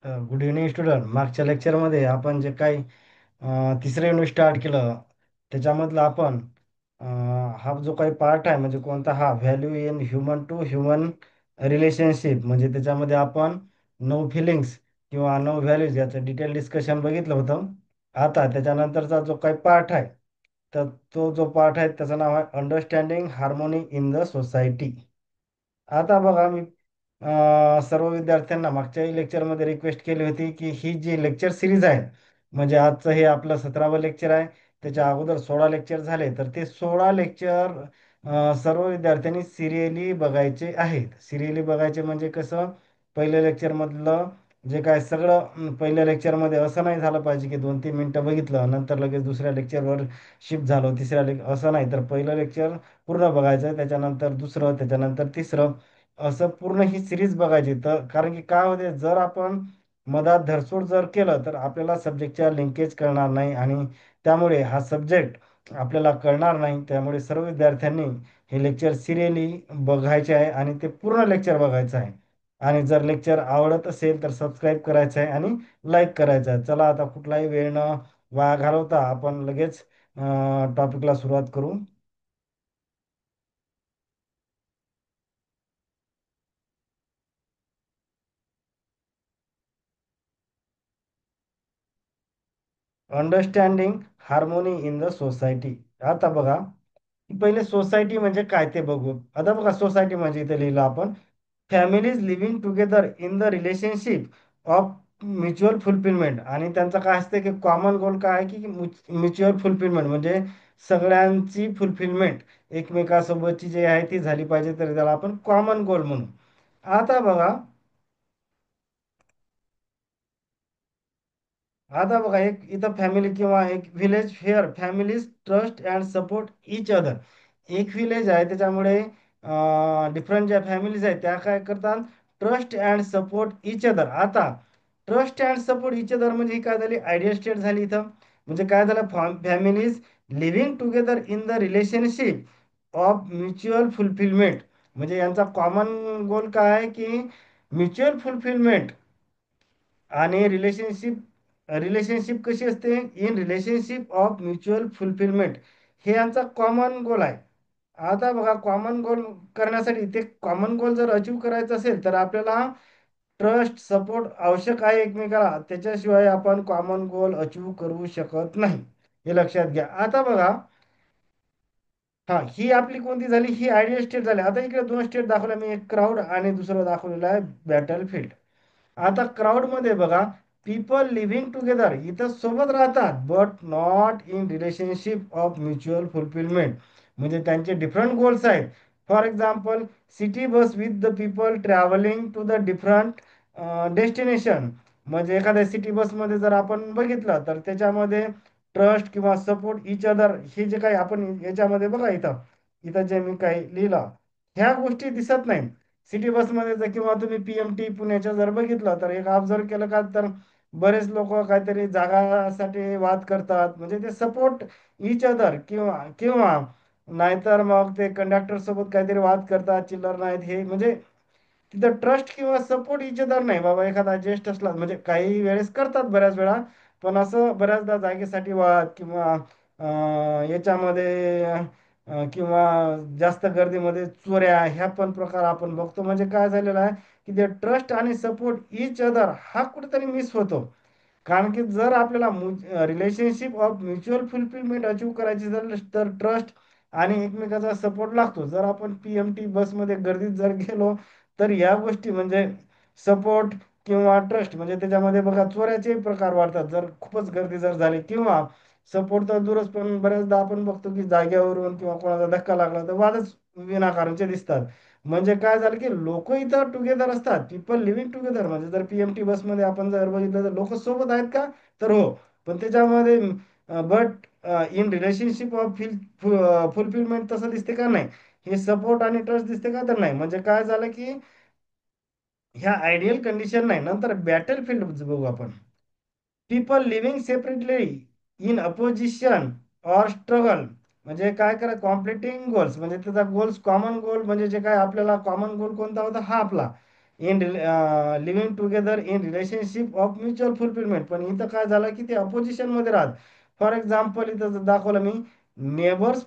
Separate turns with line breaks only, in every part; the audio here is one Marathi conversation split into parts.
Good evening student. मागच्या लेक्चरमध्ये आपण जे काही तिसरं युनिट स्टार्ट केलं त्याच्यामधलं आपण अ, हा जो काही पार्ट आहे म्हणजे कोणता हा value in human to human relationship म्हणजे त्याच्यामध्ये आपण नो फिलिंग्स किंवा नो व्हॅल्यूज याचं डिटेल डिस्कशन बघितलं होतं. आता त्याच्यानंतरचा जो काही पार्ट आहे तर तो जो पार्ट आहे त्याचं नाव आहे understanding harmony in the society. आता बघा मी सर्व विद्यार्थ्यांना मागच्याही लेक्चरमध्ये रिक्वेस्ट केली होती की ही जी लेक्चर सिरीज आहे म्हणजे आजचं हे आपलं 17वं लेक्चर आहे. त्याच्या अगोदर 16 लेक्चर झाले तर ते 16 लेक्चर सर्व विद्यार्थ्यांनी सिरियली बघायचे आहेत. सिरियली बघायचे म्हणजे कसं, पहिल्या लेक्चरमधलं जे काय सगळं पहिल्या लेक्चरमध्ये असं नाही झालं पाहिजे की 2-3 मिनटं बघितलं नंतर लगेच दुसऱ्या लेक्चरवर शिफ्ट झालो, तिसऱ्या असं नाही. तर पहिलं लेक्चर पूर्ण बघायचं, त्याच्यानंतर दुसरं, त्याच्यानंतर तिसरं, असं पूर्ण ही सिरीज बघायची. तर कारण की काय होते, जर आपण मधात धरसोड जर केलं तर आपल्याला सब्जेक्टच्या लिंकेज करणार नाही आणि त्यामुळे हा सब्जेक्ट आपल्याला कळणार नाही. त्यामुळे सर्व विद्यार्थ्यांनी हे लेक्चर सिरियली बघायचे आहे आणि ते पूर्ण लेक्चर बघायचं आहे. आणि जर लेक्चर आवडत असेल तर सबस्क्राईब करायचं आहे आणि लाईक करायचं आहे. चला आता कुठलाही वेळ न वाया घालवता आपण लगेच टॉपिकला सुरुवात करू. Understanding harmony in the society. आता बघा, पहिले सोसायटी म्हणजे काय ते बघू. आता बघा, सोसायटी म्हणजे इथे लिहिलं आपण families living together in the relationship of mutual fulfilment. आणि त्यांचं काय असतं की कॉमन गोल काय आहे की म्युच्युअल फुलफिलमेंट म्हणजे सगळ्यांची फुलफिलमेंट एकमेकासोबतची जी आहे ती झाली पाहिजे, तर त्याला आपण कॉमन गोल म्हणू. आता बघा, एक इथं फॅमिली किंवा एक village where families trust and support each other. एक विलेज आहे त्याच्यामुळे डिफरंट ज्या फॅमिलीज आहेत त्या काय करतात, trust and support each other. आता trust and support each other म्हणजे ही काय झाली, आयडियल स्टेट झाली इथं. म्हणजे काय झालं, families living together in the relationship of mutual fulfilment. म्हणजे यांचा कॉमन गोल काय आहे की म्युच्युअल फुलफिलमेंट. आणि रिलेशनशिप कशी असते, in relationship of mutual fulfilment, हे यांचा कॉमन गोल आहे. आता बघा, कॉमन गोल करण्यासाठी ते कॉमन गोल जर अचीव करायचं असेल तर आपल्याला ट्रस्ट सपोर्ट आवश्यक आहे एकमेकाला, त्याच्याशिवाय आपण कॉमन गोल अचीव करू शकत नाही. हे लक्षात घ्या. आता बघा, हा ही आपली कोणती झाली, ही आयडियल स्टेट झाली. आता इकडे दोन स्टेट दाखवल्या मी, एक क्राऊड आणि दुसरं दाखवलेलं आहे बॅटल फील्ड. आता क्राऊड मध्ये बघा, पीपल लिव्हिंग टुगेदर इथं सोबत राहतात but not in relationship of mutual fulfilment. म्हणजे त्यांचे डिफरंट गोल्स आहेत. For example, city bus with the people travelling to the different destination. म्हणजे एखाद्या सिटी बसमध्ये जर आपण बघितलं तर त्याच्यामध्ये ट्रस्ट किंवा सपोर्ट इच अदर हे जे काही आपण याच्यामध्ये बघा, इथं इथं जे मी काही लिहिलं ह्या गोष्टी दिसत नाही. सिटी बसमध्ये जर किंवा तुम्ही पीएमटी पुण्याच्या जर बघितलं तर एक ऑब्झर्व केलं का, तर बरेच लोक काहीतरी जागासाठी वाद करतात, म्हणजे ते सपोर्ट इच अदर. किंवा किंवा नाहीतर मग ते कंडक्टर सोबत काहीतरी वाद करतात, चिल्लर नाहीत हे, म्हणजे तिथं ट्रस्ट किंवा सपोर्ट इच अदर नाही. बाबा एखादा ज्येष्ठ असला म्हणजे काही वेळेस करतात बऱ्याच वेळा, पण असं बऱ्याचदा जागेसाठी वाद किंवा याच्यामध्ये किंवा जास्त गर्दीमध्ये चोऱ्या ह्या पण प्रकार आपण बघतो. म्हणजे काय झालेलं आहे की ते ट्रस्ट आणि सपोर्ट इच अदर हा कुठेतरी मिस होतो. कारण की जर आपल्याला relationship of mutual fulfilment achieve करायची झाली तर ट्रस्ट आणि एकमेकाचा सपोर्ट लागतो. जर आपण पीएमटी बसमध्ये गर्दीत जर गेलो तर या गोष्टी म्हणजे सपोर्ट किंवा ट्रस्ट म्हणजे त्याच्यामध्ये बघा चोऱ्याचे प्रकार वाढतात जर खूपच गर्दी जर झाली. किंवा सपोर्ट तर दूरच, पण बऱ्याचदा आपण बघतो की जागेवरून किंवा कोणाचा धक्का लागला तर वादच विनाकारणचे दिसतात. म्हणजे काय झालं की लोक इथं टुगेदर असतात, पीपल लिव्हिंग टुगेदर. म्हणजे जर पीएमटी बसमध्ये आपण जर बघितलं तर लोक सोबत आहेत का, तर हो. पण त्याच्यामध्ये but in relationship of fulfilment तसं दिसते का, नाही. हे सपोर्ट आणि ट्रस्ट दिसते का, तर नाही. म्हणजे काय झालं की ह्या आयडियल कंडिशन नाही. नंतर बॅटल फील्ड बघू आपण. People living separately in opposition or struggle. म्हणजे काय करा, कॉम्प्लिटिंग गोल्स म्हणजे त्याचा गोल्स कॉमन गोल म्हणजे जे काय आपल्याला कॉमन गोल कोणता होता, हा आपला in living together in relationship of mutual fulfilment. पण इथं काय झालं की ते अपोजिशन मध्ये राहत. फॉर एक्झाम्पल इथं दाखवलं मी, नेबर्स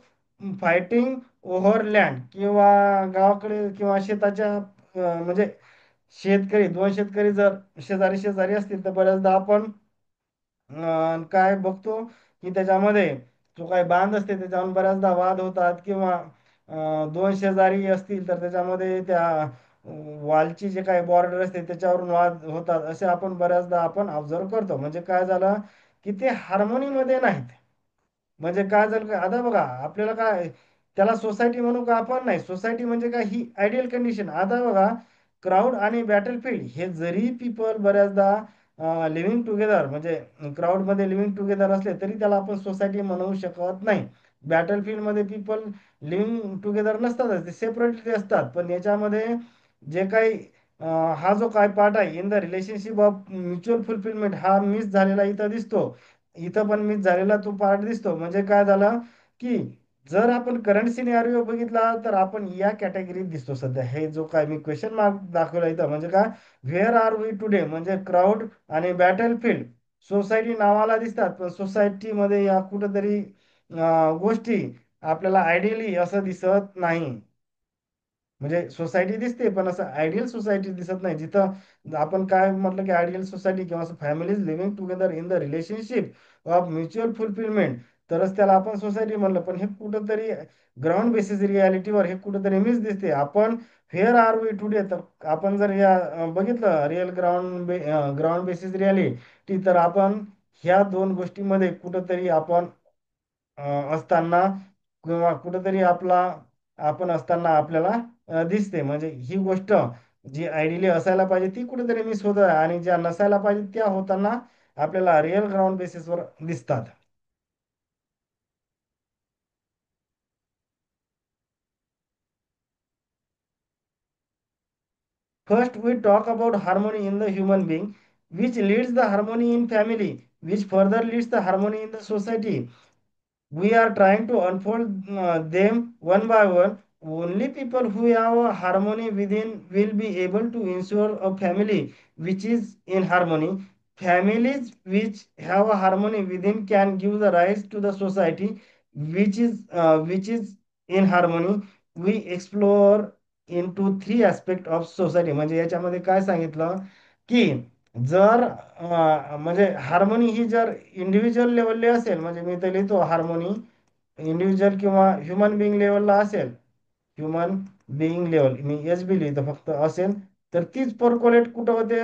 फायटिंग ओव्हर लँड, किंवा गावाकडे किंवा शेताच्या म्हणजे शेतकरी, दोन शेतकरी जर शेजारी शेजारी असतील तर बऱ्याचदा आपण काय बघतो की त्याच्यामध्ये जो काही बांध असते त्याच्यावर बऱ्याचदा वाद होतात, किंवा दोन शेजारी असतील तर त्याच्यामध्ये त्या वालची जे काही बॉर्डर असते त्याच्यावरून वाद होतात, असे आपण बऱ्याचदा आपण ऑब्झर्व करतो. म्हणजे काय झालं की ते हार्मोनीमध्ये नाहीत. म्हणजे काय झालं का आता बघा आपल्याला काय, त्याला सोसायटी म्हणू का आपण, नाही सोसायटी म्हणजे काय, ही आयडियल कंडिशन. आता बघा, क्राऊड आणि बॅटलफील्ड हे जरी पीपल बऱ्याचदा लिव्हिंग टुगेदर, म्हणजे क्राऊडमध्ये लिव्हिंग टुगेदर असले तरी त्याला आपण सोसायटी म्हणू शकत नाही. बॅटलफील्डमध्ये पीपल लिव्हिंग टुगेदर नसतातच, ते सेपरेटली असतात. पण याच्यामध्ये जे काही हा जो काय पार्ट आहे in the relationship of mutual fulfilment, हा मिस झालेला इथं दिसतो. इथं पण मिस झालेला तो पार्ट दिसतो. म्हणजे काय झालं की जर आपण करंट सिनेरिओ बघितला तर आपण या कॅटेगरीत दिसतो सध्या. हे जो काय मी क्वेश्चन मार्क दाखवला इथं, म्हणजे काय, व्हेअर आर वी टुडे, म्हणजे क्राऊड आणि बॅटल फील्ड सोसायटी नावाला दिसतात, पण सोसायटीमध्ये या कुठंतरी गोष्टी आपल्याला आयडियली असं दिसत नाही. म्हणजे सोसायटी दिसते पण असं आयडियल सोसायटी दिसत नाही, जिथं आपण काय म्हटलं की आयडियल सोसायटी किंवा families living together in the relationship of mutual fulfilment, तरच त्याला आपण सोसायटी म्हणलं. पण हे कुठंतरी ग्राउंड बेसिस रियालिटीवर हे कुठंतरी मिस दिसते. आपण फेअर आर वी टुडे, तर आपण जर या बघितलं रिअल ग्राउंड बेसिस रियालिटी, तर आपण ह्या दोन गोष्टीमध्ये कुठंतरी आपण अ, असताना, किंवा कुठेतरी आपण असताना आपल्याला दिसते. म्हणजे ही गोष्ट जी आयडियली असायला पाहिजे ती कुठेतरी मिस होत आहे, आणि ज्या नसायला पाहिजे त्या होताना आपल्याला रिअल ग्राउंड बेसिसवर दिसतात. First, we talk about harmony in the human being, which leads the harmony in family, which further leads the harmony in the society. We are trying to unfold them one by one. Only people who have a harmony within will be able to ensure a family which is in harmony. Families which have a harmony within can give the rise to the society which is in harmony. We explore into three aspect of society. म्हणजे याच्यामध्ये काय सांगितलं की जर म्हणजे हार्मोनी ही जर इंडिव्हिज्युअल लेवलले असेल, म्हणजे मी तर लिहितो हार्मोनी इंडिव्हिज्युअल किंवा ह्युमन बिंग लेवलला असेल, ह्युमन बिईंग लेवल मी एच बी लिहितो फक्त असेल, तर तीच पर्कोलेट कुठं होते,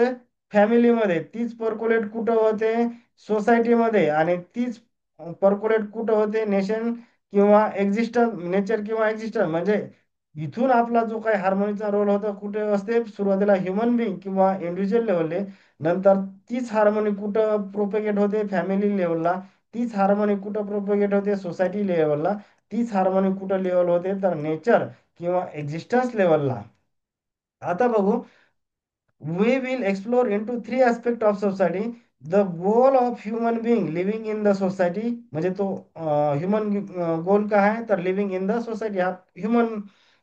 फॅमिलीमध्ये. तीच पर्कोलेट कुठं होते, सोसायटीमध्ये. आणि तीच पर्कोलेट कुठं होते, नेशन किंवा एक्झिस्टन्स, नेचर किंवा एक्झिस्टन्स. म्हणजे इथून आपला जो काही हार्मोनीचा रोल होता कुठे असते, सुरुवातीला ह्युमन बिंग किंवा इंडिव्हिज्युअल लेवलले. नंतर तीच हार्मोनी कुठं प्रोपेगेट होते, फॅमिली लेवलला. तीच हार्मोनी कुठं प्रोपेगेट होते, सोसायटी लेवलला. तीच हार्मोनी कुठं लेवल होते, तर नेचर किंवा एक्झिस्टन्स लेवलला. आता बघू, we will explore into three aspects of society. The goal of human being living in the society, म्हणजे तो ह्युमन गोल काय आहे, तर लिव्हिंग इन द सोसायटी हा ह्युमन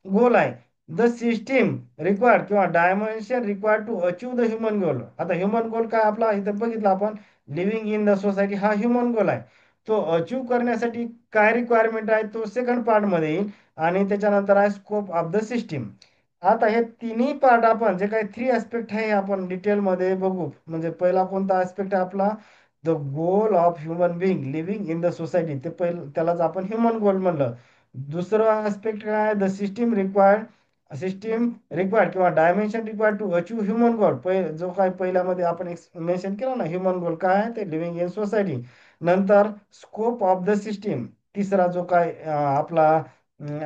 गोल आहे. द सिस्टीम रिक्वायर्ड किंवा dimension required to achieve the human goal. आता ह्युमन गोल काय आपला इथं बघितलं आपण, लिव्हिंग इन द सोसायटी हा ह्युमन गोल आहे. तो अचीव करण्यासाठी काय रिक्वायरमेंट आहे तो सेकंड पार्ट मध्ये येईल. आणि त्याच्यानंतर आहे स्कोप ऑफ द सिस्टीम. आता हे तिन्ही पार्ट आपण जे काही थ्री ऍस्पेक्ट आहे आपण डिटेलमध्ये बघू. म्हणजे पहिला कोणता ऍस्पेक्ट आहे आपला, the goal of human Bing living in the society, ते पहिलं त्यालाच आपण ह्युमन गोल म्हणलं. दुसरं ऍस्पेक्ट काय, द सिस्टीम रिक्वायर्ड किंवा dimension required to achieve human goal. जो काय पहिल्यामध्ये आपण मेन्शन केला ना, ह्युमन गोल काय आहे ते लिव्हिंग इन सोसायटी. नंतर स्कोप ऑफ द सिस्टीम, तिसरा जो काय आपला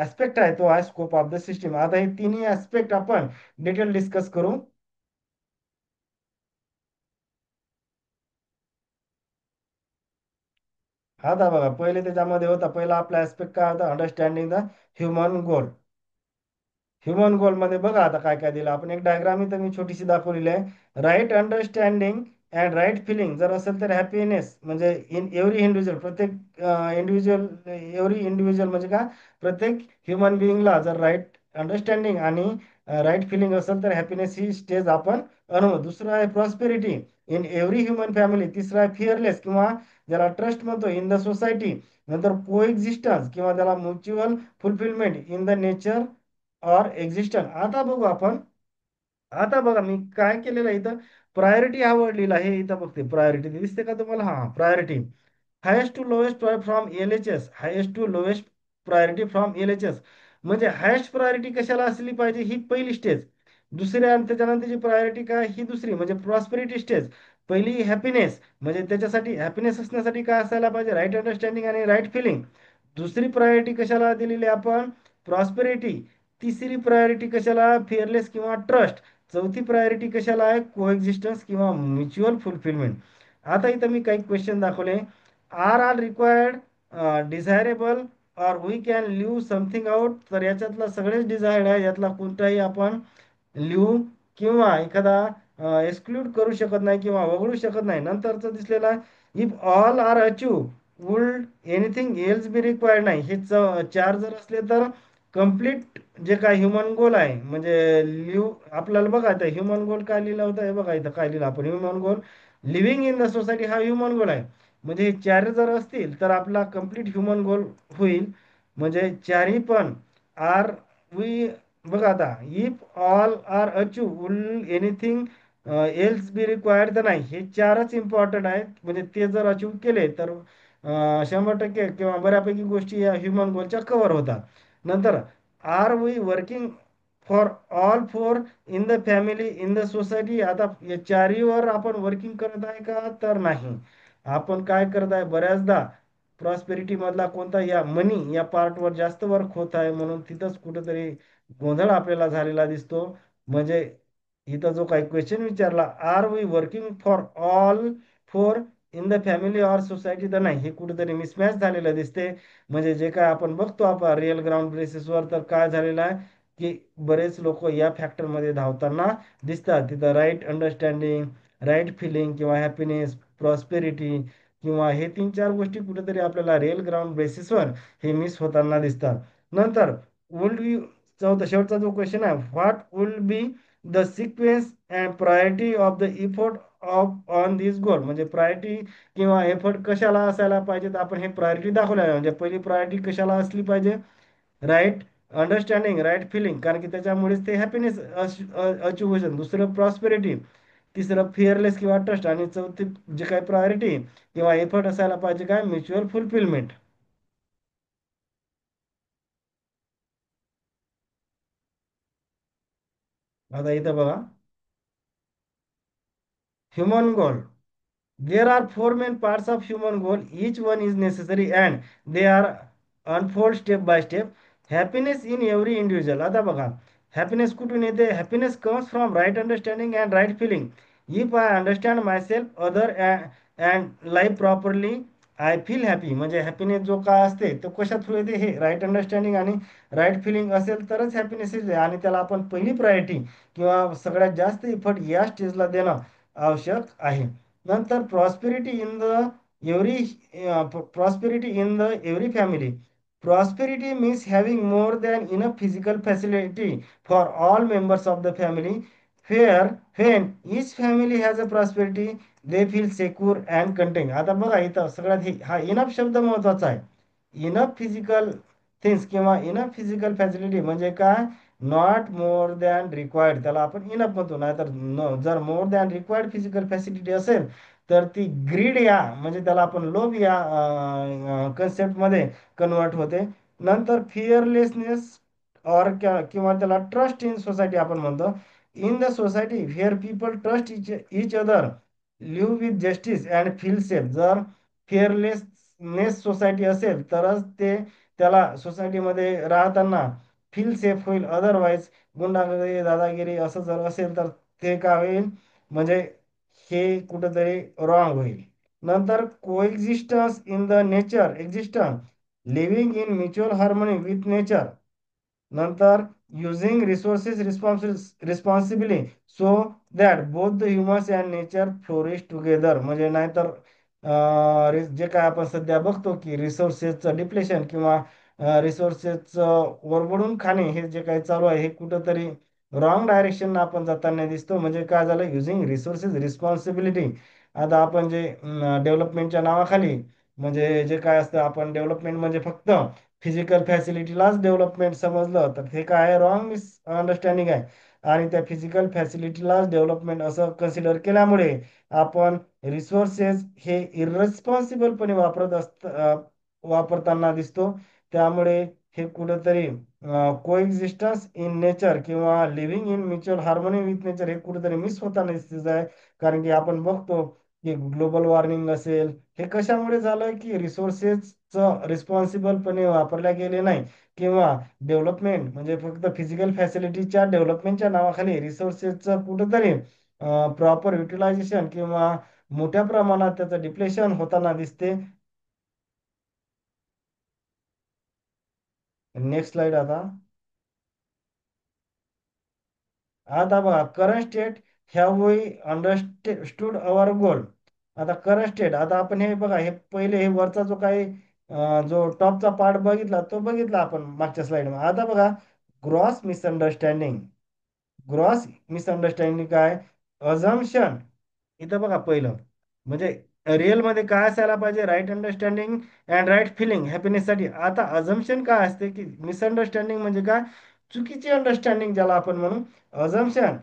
ऍस्पेक्ट आहे तो आहे स्कोप ऑफ द सिस्टीम. आता हे तिन्ही ऍस्पेक्ट आपण डिटेल डिस्कस करू. आता बघा, पहिले त्याच्यामध्ये होता, पहिला आपला ऍस्पेक्ट काय होता, understanding the human goal. Human goal मध्ये बघा आता काय काय दिलं आपण, एक डायग्राम इथं मी छोटीशी दाखवलेली आहे. Right understanding and right feeling जर असेल तर हॅपीनेस, म्हणजे इन एव्हरी इंडिव्हिज्युअल, प्रत्येक एव्हरी इंडिव्हिज्युअल म्हणजे का, प्रत्येक ह्युमन बिईंगला जर राईट अंडरस्टँडिंग आणि राईट फिलिंग असेल तर हॅपीनेस ही स्टेज आपण अनुभव. दुसरं आहे prosperity in every human family. तिसरं आहे फिअरलेस किंवा ज्याला ट्रस्ट म्हणतो इन द सोसायटी. नंतर को एक्झिस्टन्स किंवा त्याला mutual fulfilment in the nature or existence. आता बघू आपण. आता बघा मी काय केलेलं आहे इथं. प्रायोरिटी हा वर्ड लिहिला आहे इथं. बघते प्रायोरिटी दिसते का तुम्हाला? हा, priority. Highest to lowest from L H S. Highest to lowest priority from L H S. म्हणजे हायेस्ट प्रायोरिटी कशाला असली पाहिजे ही पहिली स्टेज. दुसऱ्या आणि त्याच्यानंतरची प्रायोरिटी काय ही दुसरी म्हणजे प्रॉस्पेरिटी स्टेज. पहिली हॅपीनेस म्हणजे त्याच्यासाठी हॅपीनेस असण्यासाठी काय असायला पाहिजे? राईट अंडरस्टँडिंग आणि राईट फिलिंग. दुसरी प्रायोरिटी कशाला दिलेली आपण? प्रॉस्पेरिटी. तिसरी प्रायोरिटी कशाला? फिअरलेस किंवा ट्रस्ट. चौथी प्रायोरिटी कशाला आहे? कोएक्झिस्टन्स किंवा म्युच्युअल फुलफिलमेंट. आता इथं मी काही क्वेश्चन दाखवले. Are are required, desirable, or we can leave something out. तर याच्यातला सगळेच डिझायर्ड आहे. यातला कोणताही आपण लिहू किंवा एखादा एक्सक्लूड करू शकत नाही किंवा वगळू शकत नाही. नंतरचं दिसलेलं आहे if all are achieve would anything else be required. नाही, हे चार जर असले तर कम्प्लीट जे काय ह्युमन गोल आहे म्हणजे लिव्ह आपल्याला बघा इथं ह्युमन गोल काय लिहिलं होतं हे बघा इथं काय लिहिलं आपण. Human goal living in the society हा ह्युमन गोल आहे. म्हणजे हे चार जर असतील तर आपला कम्प्लीट ह्युमन गोल होईल. म्हणजे चारही पण आर वी बघा आता if all are achieve will anything else be required. तर नाही, हे चारच इम्पॉर्टंट आहेत. म्हणजे ते जर अचीव केले तर 100% किंवा बऱ्यापैकी गोष्टी या ह्युमन गोलच्या कव्हर होतात. नंतर are we working for all four in the family in the society. आता या चारीवर आपण वर्किंग करत आहे का? तर नाही. आपण काय करत आहे बऱ्याचदा प्रॉस्पेरिटी मधला कोणता या मनी या पार्टवर जास्त वर्क होत आहे म्हणून तिथंच कुठेतरी गोंधळ आपल्याला झालेला दिसतो. म्हणजे इथं जो काही क्वेश्चन विचारला are we working for all four in the family or society, तर नाही, हे कुठेतरी मिसमॅच झालेलं दिसते. म्हणजे जे काय आपण बघतो आपण रिअल ग्राउंड बेसिसवर तर काय झालेलं आहे की बरेच लोक या फॅक्टरमध्ये धावताना दिसतात. तिथं राईट अंडरस्टँडिंग, राईट फिलिंग किंवा हॅपीनेस, प्रॉस्पेरिटी किंवा हे तीन चार गोष्टी कुठेतरी आपल्याला रिअल ग्राउंड बेसिसवर हे मिस होताना दिसतात. नंतर वुल्ड बी चौथा शेवटचा जो क्वेश्चन आहे what wool be the sequence and priority of the effort of on this goal. म्हणजे प्रायोरिटी किंवा एफर्ट कशाला असायला पाहिजे तर आपण हे प्रायोरिटी दाखवले आहे. म्हणजे पहिली प्रायोरिटी कशाला असली पाहिजे? राईट अंडरस्टँडिंग, राईट फिलिंग, कारण की त्याच्यामुळेच ते हॅपीनेस अचीव होऊ शकतं. दुसरं प्रॉस्पेरिटी, तिसरं फिअरलेस किंवा ट्रस्ट आणि चौथी जे काही प्रायोरिटी किंवा एफर्ट असायला पाहिजे काय? Mutual fulfilment. आता इथं बघा human goal. There are four main parts of human goal. Each one is necessary and they are unfold step by step. Happiness in every individual. आता बघा हॅपीनेस कुठून येते? Happiness comes from right understanding and right feeling. If I understand my self other and life properly I feel happy. म्हणजे हॅपीनेस जो काय असते तो कशा थ्रू येते? हे राईट अंडरस्टँडिंग आणि राईट फिलिंग असेल तरच हॅपीनेस येते. आणि त्याला आपण पहिली प्रायोरिटी किंवा सगळ्यात जास्त इफर्ट या स्टेजला देणं आवश्यक आहे. नंतर prosperity in the every prosperity in the every family. Prosperity means having more than enough physical facility for all members of the family. Where when each family has a prosperity, they feel secure and content. आता बघा इथं सगळ्यात हा इनफ शब्द महत्वाचा आहे. इनफ फिजिकल थिंग्स किंवा इनफ फिजिकल फॅसिलिटी म्हणजे काय? Not more than required. त्याला आपण इनफ म्हणतो. नाहीतर जर more than required physical facility असेल तर ती ग्रीड या म्हणजे त्याला आपण लोभ या कन्सेप्टमध्ये कन्वर्ट होते. नंतर फिअरलेसनेस और किंवा त्याला ट्रस्ट इन सोसायटी आपण म्हणतो. In the society where people trust each other live with justice and feel safe. जर फिअरलेसनेस सोसायटी असेल तरच ते त्याला सोसायटीमध्ये राहताना फील सेफ होईल. अदरवाईज गुंडागिरी दादागिरी असं जर असेल तर ते काय होईल? म्हणजे हे कुठंतरी रॉंग होईल. नंतर coexistence in the nature existence living in mutual harmony with nature. नंतर using resources responsibly so that both the humans and nature flourish together. म्हणजे नाहीतर जे काय आपण सध्या बघतो की रिसोर्सेसचं डिप्लेशन किंवा रिसोर्सेसचं ओरबडून खाणे हे जे काही चालू आहे हे कुठंतरी रॉंग डायरेक्शन आपण जाताना दिसतो. म्हणजे काय झालं, युझिंग रिसोर्सेस रिस्पॉन्सिबिलिटी. आता आपण जे डेव्हलपमेंटच्या नावाखाली, म्हणजे जे काय असतं, आपण डेव्हलपमेंट म्हणजे फक्त फिजिकल फॅसिलिटीलाच डेव्हलपमेंट समजलं तर ते काय आहे, रॉंग मिस अंडरस्टँडिंग आहे. आणि त्या फिजिकल फॅसिलिटीलाच डेव्हलपमेंट असं कन्सिडर केल्यामुळे आपण रिसोर्सेस हे इररिस्पॉन्सिबलपणे वापरताना दिसतो. त्यामुळे हे कुठंतरी कोएक्झिस्टन्स इन नेचर किंवा living in mutual harmony with nature हे कुठेतरी मिस होताना दिसत आहे. कारण की आपण बघतो की ग्लोबल वॉर्मिंग असेल, हे कशामुळे झालं की रिसोर्सेसचं रिस्पॉन्सिबलपणे वापरल्या गेले नाही, किंवा डेव्हलपमेंट म्हणजे फक्त फिजिकल फॅसिलिटीच्या डेव्हलपमेंटच्या नावाखाली रिसोर्सेसचं कुठंतरी प्रॉपर युटिलायझेशन किंवा मोठ्या प्रमाणात त्याचं डिप्लेशन होताना दिसते. नेक्स्ट स्लाइड आता. आता बघा, current state have we understood our goal. आता करंट स्टेट, आता आपण हे बघा, हे पहिले हे वरचा जो काही जो टॉपचा पार्ट बघितला तो बघितला आपण मागच्या स्लाइड मध्ये. आता बघा, ग्रॉस मिसअंडरस्टँडिंग. ग्रॉस मिसअंडरस्टँडिंग काय, अझम्पशन. इथं बघा पहिलं, म्हणजे रिअल मध्ये काय असायला पाहिजे, right understanding and right feeling हॅपीनेससाठी. आता अझम्पशन काय असते की मिसअंडरस्टँडिंग म्हणजे काय, चुकीची अंडरस्टँडिंग ज्याला आपण म्हणू. Assumption,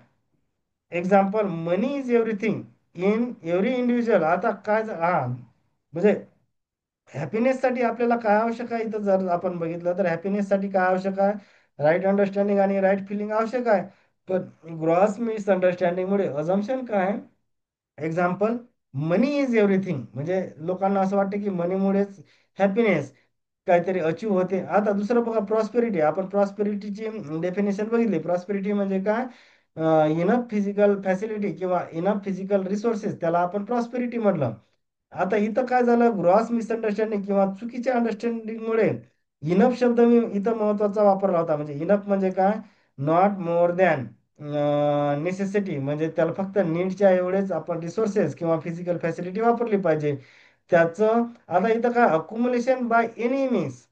example, money is everything in every individual. आता काय हा म्हणजे हॅपीनेस साठी आपल्याला काय आवश्यक आहे, इथं जर आपण बघितलं तर हॅपीनेस साठी काय आवश्यक आहे, राईट अंडरस्टँडिंग आणि राईट फिलिंग आवश्यक आहे. पण ग्रॉस मिसअंडरस्टँडिंग मुळे अझम्पशन काय, एक्झाम्पल, मनी इज एव्हरीथिंग, म्हणजे लोकांना असं वाटतं की मनीमुळेच हॅपीनेस काहीतरी अचीव होते. आता दुसरं बघा, प्रॉस्पेरिटी. आपण प्रॉस्पेरिटीची डेफिनेशन बघितली. प्रॉस्पेरिटी म्हणजे काय, इनफ फिजिकल फॅसिलिटी किंवा इनफ फिजिकल रिसोर्सेस, त्याला आपण प्रॉस्पेरिटी म्हटलं. आता इथं काय झालं, ग्रॉस मिसअंडरस्टँडिंग किंवा चुकीच्या अंडरस्टँडिंगमुळे इनफ शब्द मी इथं महत्वाचा वापरला होता. म्हणजे इनफ म्हणजे काय, नॉट मोर दॅन नेसेसिटी, म्हणजे त्याला फक्त नीडच्या एवढेच आपण रिसोर्सेस किंवा फिजिकल फॅसिलिटी वापरली पाहिजे त्याचं. आता इथं काय, accumulation bye any means.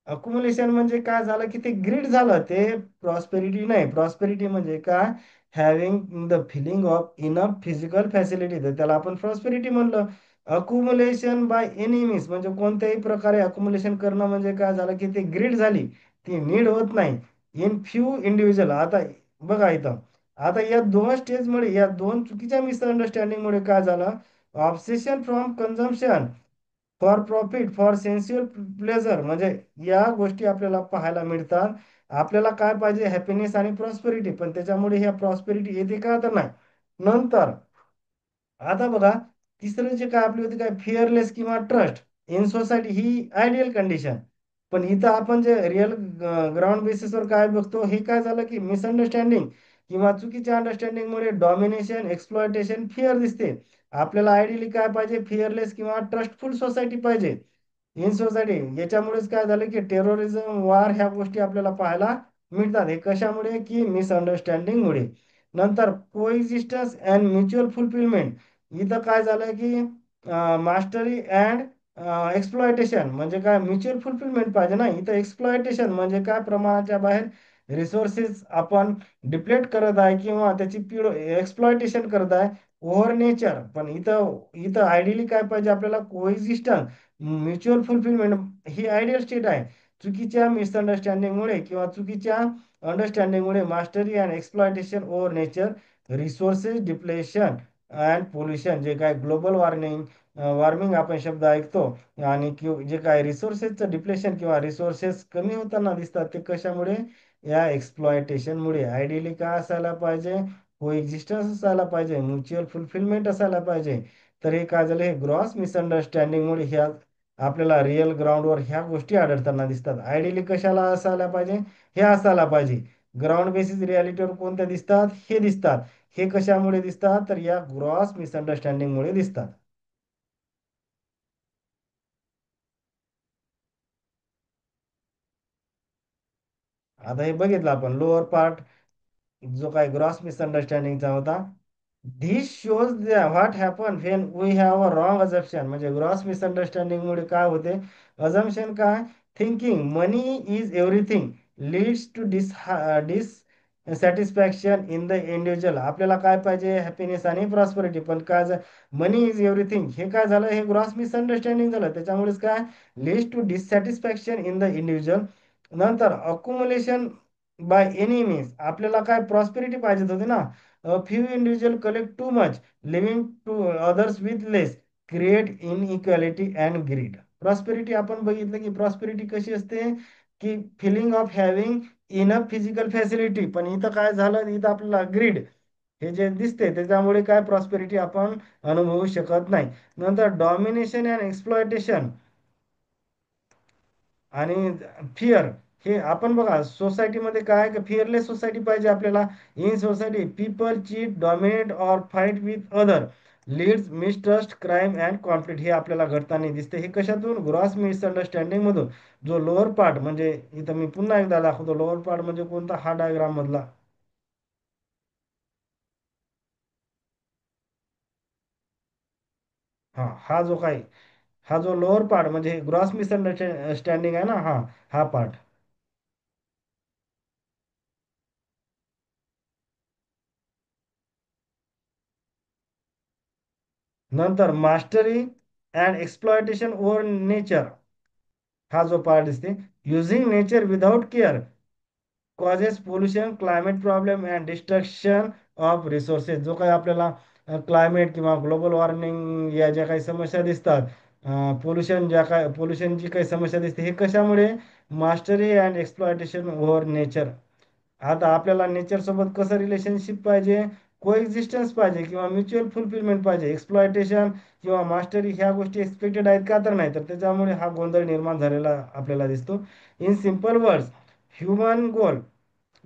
Accumulation म्हणजे काय झालं की ते ग्रीड झालं, ते प्रॉस्पेरिटी नाही. प्रॉस्पेरिटी म्हणजे काय, having the feeling of enough physical facility, तर त्याला आपण प्रॉस्पेरिटी म्हणलं. अकुमुलेशन बाय एनी मीन्स म्हणजे कोणत्याही प्रकारे अकुमुलेशन करणं म्हणजे काय झालं की ते ग्रीड झाली, ती नीड होत नाही इन फ्यू इंडिव्हिज्युअल. आता बघा इथं, आता या दोन स्टेजमुळे, या दोन चुकीच्या मिसअंडरस्टँडिंगमुळे काय झालं, obsession from consumption for profit for sensual pleasure, म्हणजे या गोष्टी आपल्याला पाहायला मिळतात. आपल्याला काय पाहिजे, हॅपीनेस आणि प्रॉस्पेरिटी, पण त्याच्यामुळे ह्या प्रॉस्पेरिटी येते का, तर नाही. नंतर आता बघा, तिसरं जे काय आपली होती काय, फिअरलेस किंवा trust in society, he ideal condition. पण इथं आपण जे रिअल ग्राउंड बेसिसवर काय बघतो, हे काय झालं की मिसअंडरस्टँडिंग किंवा चुकीच्या अंडरस्टँडिंगमुळे डॉमिनेशन, एक्सप्लॉयटेशन, फिअर दिसते. आपल्याला आयडियली काय पाहिजे, फिअरलेस किंवा ट्रस्टफुल सोसायटी पाहिजे इन सोसायटी. याच्यामुळेच काय झालं की टेररिझम, वार, ह्या गोष्टी आपल्याला पाहायला मिळतात. हे कशामुळे की मिसअंडरस्टँडिंग मुळे. नंतर कोएक्झिस्टन्स अँड म्युच्युअल फुलफिलमेंट. इथं काय झालं की मास्टरी अँड एक्सप्लॉयटेशन, म्हणजे काय, म्युच्युअल फुलफिलमेंट पाहिजे ना, इथं एक्सप्लॉयटेशन म्हणजे काय, प्रमाणाच्या बाहेर रिसोर्सेस आपण डिप्लेट करत आहे किंवा त्याची पीड एक्सप्लॉयटेशन करत आहे ओव्हर नेचर. पण इथं इथं आयडियली काय पाहिजे आपल्याला, कोएक्झिस्टन्स, म्युच्युअल फुलफिलमेंट ही आयडियल स्टेट आहे. चुकीच्या मिसअंडरस्टँडिंगमुळे किंवा चुकीच्या अंडरस्टँडिंगमुळे mastery and exploitation over nature, resources depletion and pollution, जे काय ग्लोबल वॉर्मिंग आपण शब्द ऐकतो. आणि जे काय रिसोर्सेसचं डिप्लेशन किंवा रिसोर्सेस कमी होताना दिसतात, ते कशामुळे, या एक्सप्लॉयटेशनमुळे. आयडियली काय असायला पाहिजे, कोएक्झिस्टन्स असायला पाहिजे, म्युच्युअल फुलफिलमेंट असायला पाहिजे. तर हे काय झालं, हे ग्रॉस मिसअंडरस्टँडिंगमुळे ह्या आपल्याला रिअल ग्राउंडवर ह्या गोष्टी आढळताना दिसतात. आयडियली कशाला असायला पाहिजे, हे असायला पाहिजे. ग्राउंड बेसिस रियालिटीवर कोणत्या दिसतात, हे दिसतात. हे कशामुळे दिसतात, तर या ग्रॉस मिसअंडरस्टँडिंगमुळे दिसतात. आता हे बघितलं आपण लोअर पार्ट, जो काय ग्रॉस मिसअंडरस्टँडिंगचा होता. This shows what happen when we have a wrong assumption, म्हणजे ग्रॉस मिसअंडरस्टँडिंग मुळे काय होते, अझम्पशन काय, thinking money is everything leads to satisfaction in the individual. आपल्याला काय पाहिजे? हॅपीनेस आणि प्रॉस्पेरिटी. पण काय मनी इज एव्हरीथिंग हे काय झालं? हे ग्रॉस मिसअंडरस्टँडिंग झालं. त्याच्यामुळेच काय leads to dissatisfaction in the individual. नंतर अक्युमुलेशन बाय एनी मीन्स. आपल्याला काय प्रॉस्पेरिटी पाहिजे होती ना. Few individual collect too much, living to others with less, create inequality and greed. Prosperity आपण बघितलं की प्रॉस्पेरिटी कशी असते, की feeling of having enough physical facility. पण इथं काय झालं, इथं आपल्याला ग्रीड हे जे दिसते त्याच्यामुळे काय प्रॉस्पेरिटी आपण अनुभवू शकत नाही. नंतर डॉमिनेशन अँड एक्सप्लॉयटेशन आणि फिअर. हे आपण बघा सोसायटीमध्ये काय फिअरलेस सोसायटी पाहिजे आपल्याला. In society people cheat, dominate और fight with other, leads mistrust, crime and conflict. हे आपल्याला घडताना दिसते. हे कशातून? ग्रॉस मिसअंडरस्टँडिंग मधून. जो लोअर पार्ट म्हणजे इथं मी पुन्हा एकदा दाखवतो. लोअर पार्ट म्हणजे कोणता? हा डायग्राम मधला. हा हा जो काय हा जो लोअर पार्ट म्हणजे ग्रॉस मिसअंडरस्टँडिंग आहे ना, हा हा पार्ट. नंतर mastery and exploitation over nature. हा जो पार्ट दिसते, using nature without care causes pollution, climate problem and destruction of resources. जो काही आपल्याला क्लायमेट किंवा ग्लोबल वॉर्मिंग या ज्या काही समस्या दिसतात, पोल्युशन ज्या काय पोल्युशनची काही समस्या दिसते, हे कशामुळे? Mastery and exploitation over nature. आता आपल्याला नेचर सोबत कसं रिलेशनशिप पाहिजे? को एक्झिस्टन्स पाहिजे किंवा म्युच्युअल फुलफिलमेंट पाहिजे. एक्सप्लॉयटेशन किंवा मास्टरी ह्या गोष्टी एक्सपेक्टेड आहेत का? तर नाही. तर त्याच्यामुळे हा गोंधळ निर्माण झालेला आपल्याला दिसतो. इन सिम्पल वर्ड्स, ह्युमन गोल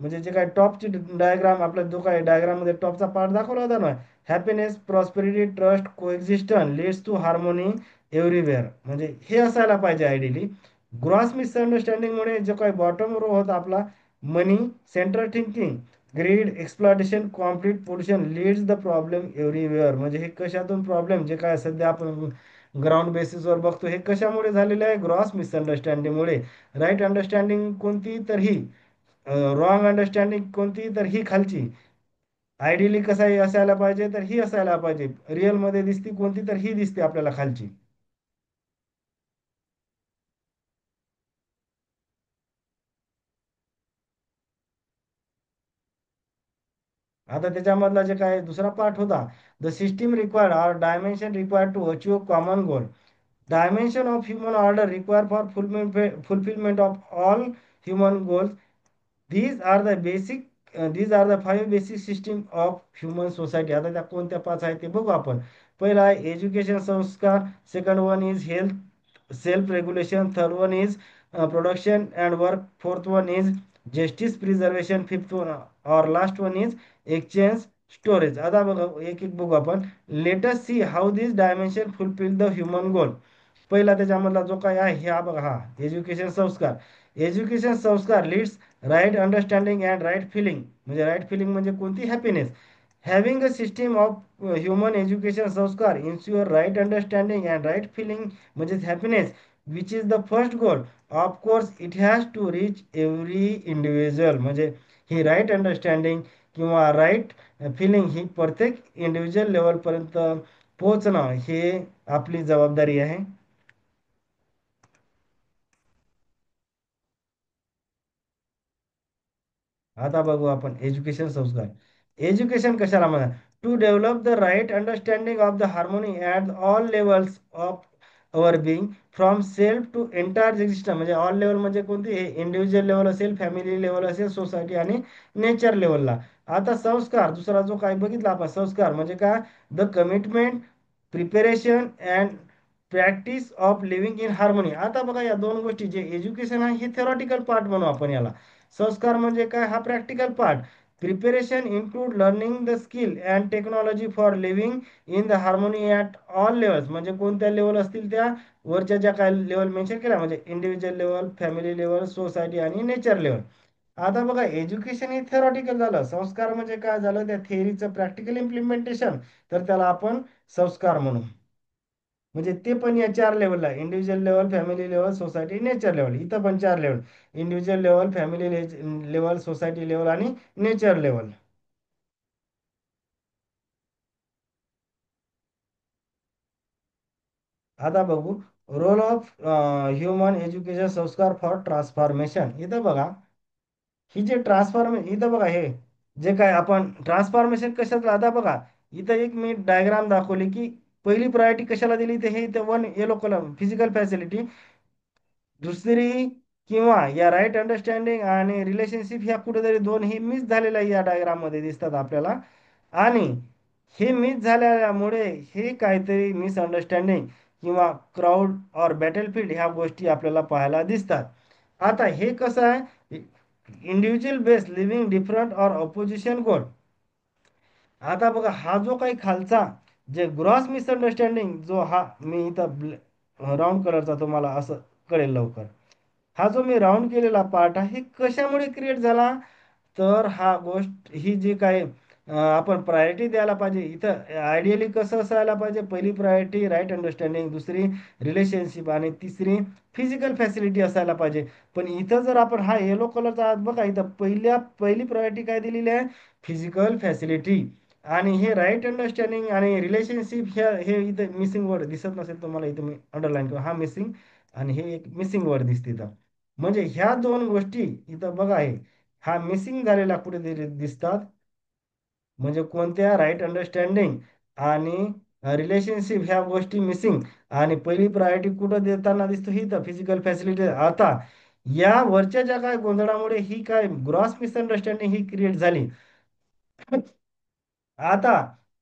म्हणजे जे काय टॉपची डायग्राम आपला जो काय डायग्राम मध्ये टॉपचा पार्ट दाखवला होता ना, happiness, prosperity, trust, coexistence leads to harmony everywhere. म्हणजे हे असायला पाहिजे आयडियली. ग्रॉस मिसअंडरस्टँडिंग मुळे जो काही बॉटम रो होता आपला, money, central thinking, greed, exploitation, conflict, pollution leads the problem everywhere. म्हणजे हे कशातून प्रॉब्लेम जे काय सध्या आपण ग्राउंड बेसिसवर बघतो, हे कशामुळे झालेले आहे? ग्रॉस मिसअंडरस्टँडिंग मुळे. राईट अंडरस्टँडिंग कोणती? तर ही. रॉंग अंडरस्टँडिंग कोणती? तर ही खालची. आयडियली कसं असायला पाहिजे? तर ही असायला पाहिजे. रिअल मध्ये दिसती कोणती? तर ही दिसते आपल्याला खालची. आता त्याच्यामधला जे काय दुसरा पार्ट होता, the system required or dimension required to achieve common goal. Dimension of human order required for fulfillment of all human goals. These are the basic, these are the five basic system of human society. आता त्या कोणत्या पाच आहेत ते बघू आपण. पहिला आहे education sanskar. Second one is health self regulation. Third one is production and work. Fourth one is justice preservation. Fifth one और last one is exchange storage. आता बघा एक एक बघू आपण. Let's see how this dimension fulfil the human goal. पहिला त्याच्यामधला जो काय आहे हा बघा, हा education sanskar. Education sanskar leads right understanding and right feeling. म्हणजे राईट फिलिंग म्हणजे कोणती? Happiness. Having a system of human education sanskar ensure right understanding and right feeling म्हणजे happiness, which is the first goal. Of course it has to reach every individual. म्हणजे ही राईट अंडरस्टँडिंग किंवा राईट फिलिंग ही प्रत्येक इंडिव्हिज्युअल लेवलपर्यंत पोहोचणं हे आपली जबाबदारी आहे. आता बघू आपण एज्युकेशन संस्कार. एज्युकेशन कशाला म्हणा? To develop the right understanding of the harmony at all levels of our being, from self to entire existence. म्हणजे ऑल लेवल म्हणजे कोणती? हे इंडिव्हिज्युअल लेवल असेल, फॅमिली लेवल असेल, सोसायटी आणि नेचर लेवलला. आता संस्कार दुसरा जो काय बघितला आपण, संस्कार म्हणजे काय? The commitment, preparation and practice of living in harmony. आता बघा या दोन गोष्टी, जे एज्युकेशन आहे हे थेरॉटिकल पार्ट म्हणू आपण याला. संस्कार म्हणजे काय? हा practical part. Preparation include learning the skill and technology for living in the harmony at all levels. म्हणजे कोणत्या लेवल असतील त्या वरच्या ज्या काय लेवल मेन्शन केल्या, म्हणजे individual level, family level, society आणि नेचर लेवल. आता बघा एज्युकेशन हे थेरॉटिकल झालं. संस्कार म्हणजे काय झालं? त्या थिअरीचं प्रॅक्टिकल इम्प्लिमेंटेशन. तर त्याला आपण संस्कार म्हणू. म्हणजे ते पण या चार लेवलला आहे. Individual level, family level, society, nature level. इथं पण चार level. Individual level, family level, society level आणि नेचर लेवल. आता बघू, रोल ऑफ ह्युमन एज्युकेशन संस्कार फॉर ट्रान्सफॉर्मेशन. इथं बघा, ही जे इथं बघा, हे जे काय आपण ट्रान्सफॉर्मेशन कशात, आता बघा, इथं एक मी डायग्राम दाखवली की पहिली प्रायोरिटी कशाला दिली, ते हे इथं one yellow colour physical facility. दुसरी किंवा या राईट अंडरस्टँडिंग आणि रिलेशनशिप ह्या कुठेतरी दोन ही मिस झालेल्या या डायग्राम मध्ये दिसतात आपल्याला. आणि हे मिस झाल्यामुळे हे काहीतरी मिसअंडरस्टँडिंग किंवा क्राऊड और बॅटलफील्ड ह्या गोष्टी आपल्याला पाहायला दिसतात. आता हे कसं आहे, इंडिव्हिज्युअल बेस लिव्हिंग डिफरंट और ऑपोजिशन गोल. आता बघा, हा जो काही खालचा जे ग्रॉस मिसअंडरस्टँडिंग, जो हा मी इथं राऊंड कलरचा तुम्हाला असं कळेल लवकर, हा जो मी राऊंड केलेला पार्ट आहे, हे कशामुळे क्रिएट झाला, तर हा गोष्ट ही जी काय आपण प्रायोरिटी द्यायला पाहिजे इथं, आयडियली कसं असायला पाहिजे, पहिली प्रायोरिटी राईट अंडरस्टँडिंग, दुसरी रिलेशनशिप आणि तिसरी फिजिकल फॅसिलिटी असायला पाहिजे. पण इथं जर आपण हा येलो कलरचा बघा, इथं पहिली प्रायोरिटी काय दिलेली आहे, फिजिकल फॅसिलिटी. आणि हे राईट अंडरस्टँडिंग आणि रिलेशनशिप हे इथं मिसिंग वर्ड दिसत नसेल तुम्हाला, इथं मी अंडरलाईन किंवा हा मिसिंग आणि हे एक मिसिंग वर्ड दिसते इथं. म्हणजे ह्या दोन गोष्टी इथं बघा आहे, हा मिसिंग झालेला कुठेतरी दिसतात. म्हणजे कोणत्या, राईट अंडरस्टँडिंग आणि रिलेशनशिप ह्या गोष्टी मिसिंग. आणि पहिली प्रायोरिटी कुठं देताना दिसतो, ही तर फिजिकल फॅसिलिटी. आता या वरच्या ज्या काय गोंधळामुळे ही काय ग्रॉस मिसअंडरस्टँडिंग ही क्रिएट झाली. आता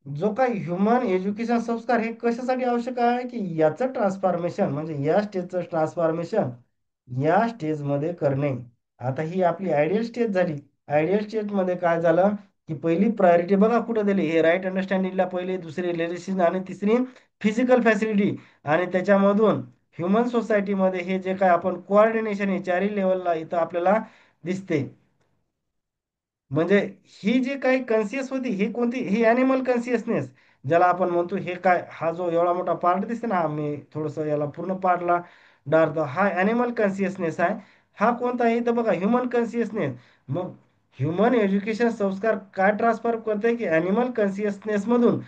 जो काही ह्युमन एज्युकेशन संस्कार हे कशासाठी आवश्यक आहे, की याचं ट्रान्सफॉर्मेशन म्हणजे या स्टेजचं ट्रान्सफॉर्मेशन या स्टेजमध्ये करणे. आता ही आपली आयडियल स्टेज झाली. आयडियल स्टेजमध्ये काय झालं, की पहिली प्रायोरिटी बघा कुठं दिली, हे राईट अंडरस्टँडिंगला पहिले, दुसरी रिलेशन आणि तिसरी फिजिकल फॅसिलिटी. आणि त्याच्यामधून ह्युमन सोसायटीमध्ये हे जे काय आपण कोऑर्डिनेशन हे चारही लेवलला इथं आपल्याला दिसते. म्हणजे ही जी काही कन्सियस होती, ही कोणती, ही अॅनिमल कन्सियसनेस ज्याला आपण म्हणतो. हे काय, हा जो एवढा मोठा पार्ट दिसते ना, मी थोडस याला पूर्ण पार्टला डारतो, हा अॅनिमल कन्सियसनेस आहे. हा कोणता आहे तर बघा, ह्युमन कन्सियसनेस. मग ह्युमन एज्युकेशन संस्कार काय ट्रान्सफर करते, की अॅनिमल कन्सियसनेस मधून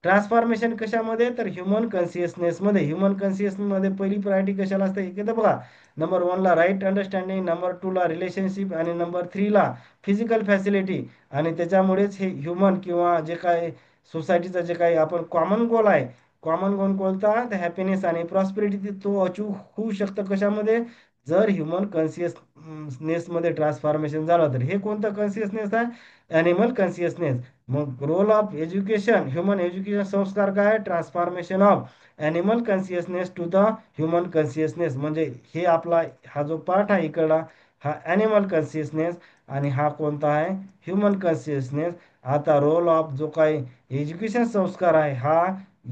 ट्रान्सफॉर्मेशन कशामध्ये, तर ह्युमन कन्सियसनेसमध्ये. ह्युमन कन्सियसनेसमध्ये पहिली प्रायोरिटी कशाला असते, इथे बघा, नंबर वनला राईट अंडरस्टँडिंग, नंबर टूला रिलेशनशिप आणि नंबर थ्रीला फिजिकल फॅसिलिटी. आणि त्याच्यामुळेच हे ह्युमन किंवा जे काय सोसायटीचं जे काही आपण कॉमन गोल आहे, कॉमन गोल कोणता, तर हॅपीनेस आणि प्रॉस्पेरिटी, तो अचीव होऊ शकतं कशामध्ये, जर ह्युमन कन्सियसनेसमध्ये ट्रान्सफॉर्मेशन झालं तर. हे कोणतं कन्सियसनेस आहे, ॲनिमल कन्सियसनेस. मग role of education, human education संस्कार काय, transformation of animal consciousness to the human consciousness. म्हणजे हे आपला हा जो पार्ट आहे इकडला, हा ॲनिमल कन्सियसनेस. आणि हा कोणता आहे, ह्युमन कन्सियसनेस. आता रोल ऑफ जो काही एज्युकेशन संस्कार आहे, हा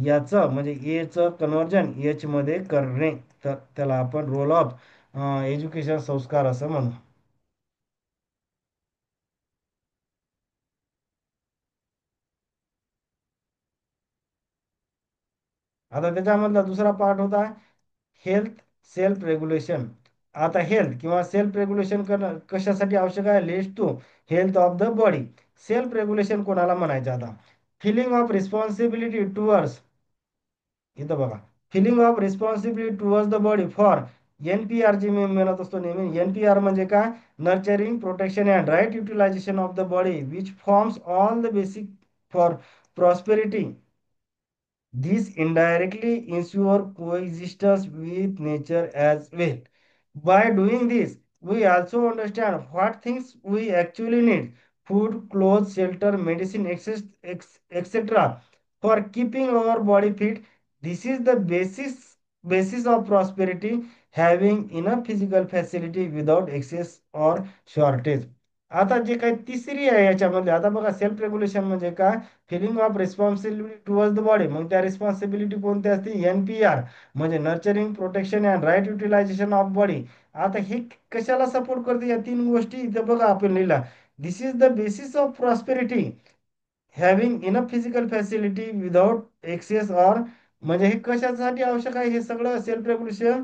याचं म्हणजे एचं कन्वर्जन एच मध्ये करणे. तर त्याला आपण रोल ऑफ एज्युकेशन संस्कार असं म्हणू. आता त्याच्यामधला दुसरा पार्ट होता हेल्थ सेल्फ रेग्युलेशन. आता हेल्थ किंवा सेल्फ रेग्युलेशन करणं कशासाठी आवश्यक आहे, leads to health of the body. Self regulation कोणाला म्हणायचं, आता फिलिंग ऑफ रिस्पॉन्सिबिलिटी टुवर्ड्स, इथं बघा, feeling of responsibility towards the body for NPR, जी मी म्हणत असतो नेहमी. NPR म्हणजे काय, nurturing protection and right utilisation of the body which forms all the basic for prosperity. This indirectly ensure coexistence with nature as well. By doing this, we also understand what things we actually need: food, clothes, shelter, medicine, etc. for keeping our body fit. This is the basis of prosperity, having enough physical facility without excess or shortage. आता जे काही तिसरी आहे याच्यामध्ये, आता बघा, सेल्फ रेग्युलेशन म्हणजे काय, feeling of responsibility towards the body. मग त्या रिस्पॉन्सिबिलिटी कोणत्या असते, NPR म्हणजे nurturing protection and right utilisation of body. आता हे कशाला सपोर्ट करते, या तीन गोष्टी इथं बघा आपण लिहिला. This is the basis of prosperity, having enough physical facility without excess or म्हणजे हे कशासाठी आवश्यक आहे हे सगळं self regulation?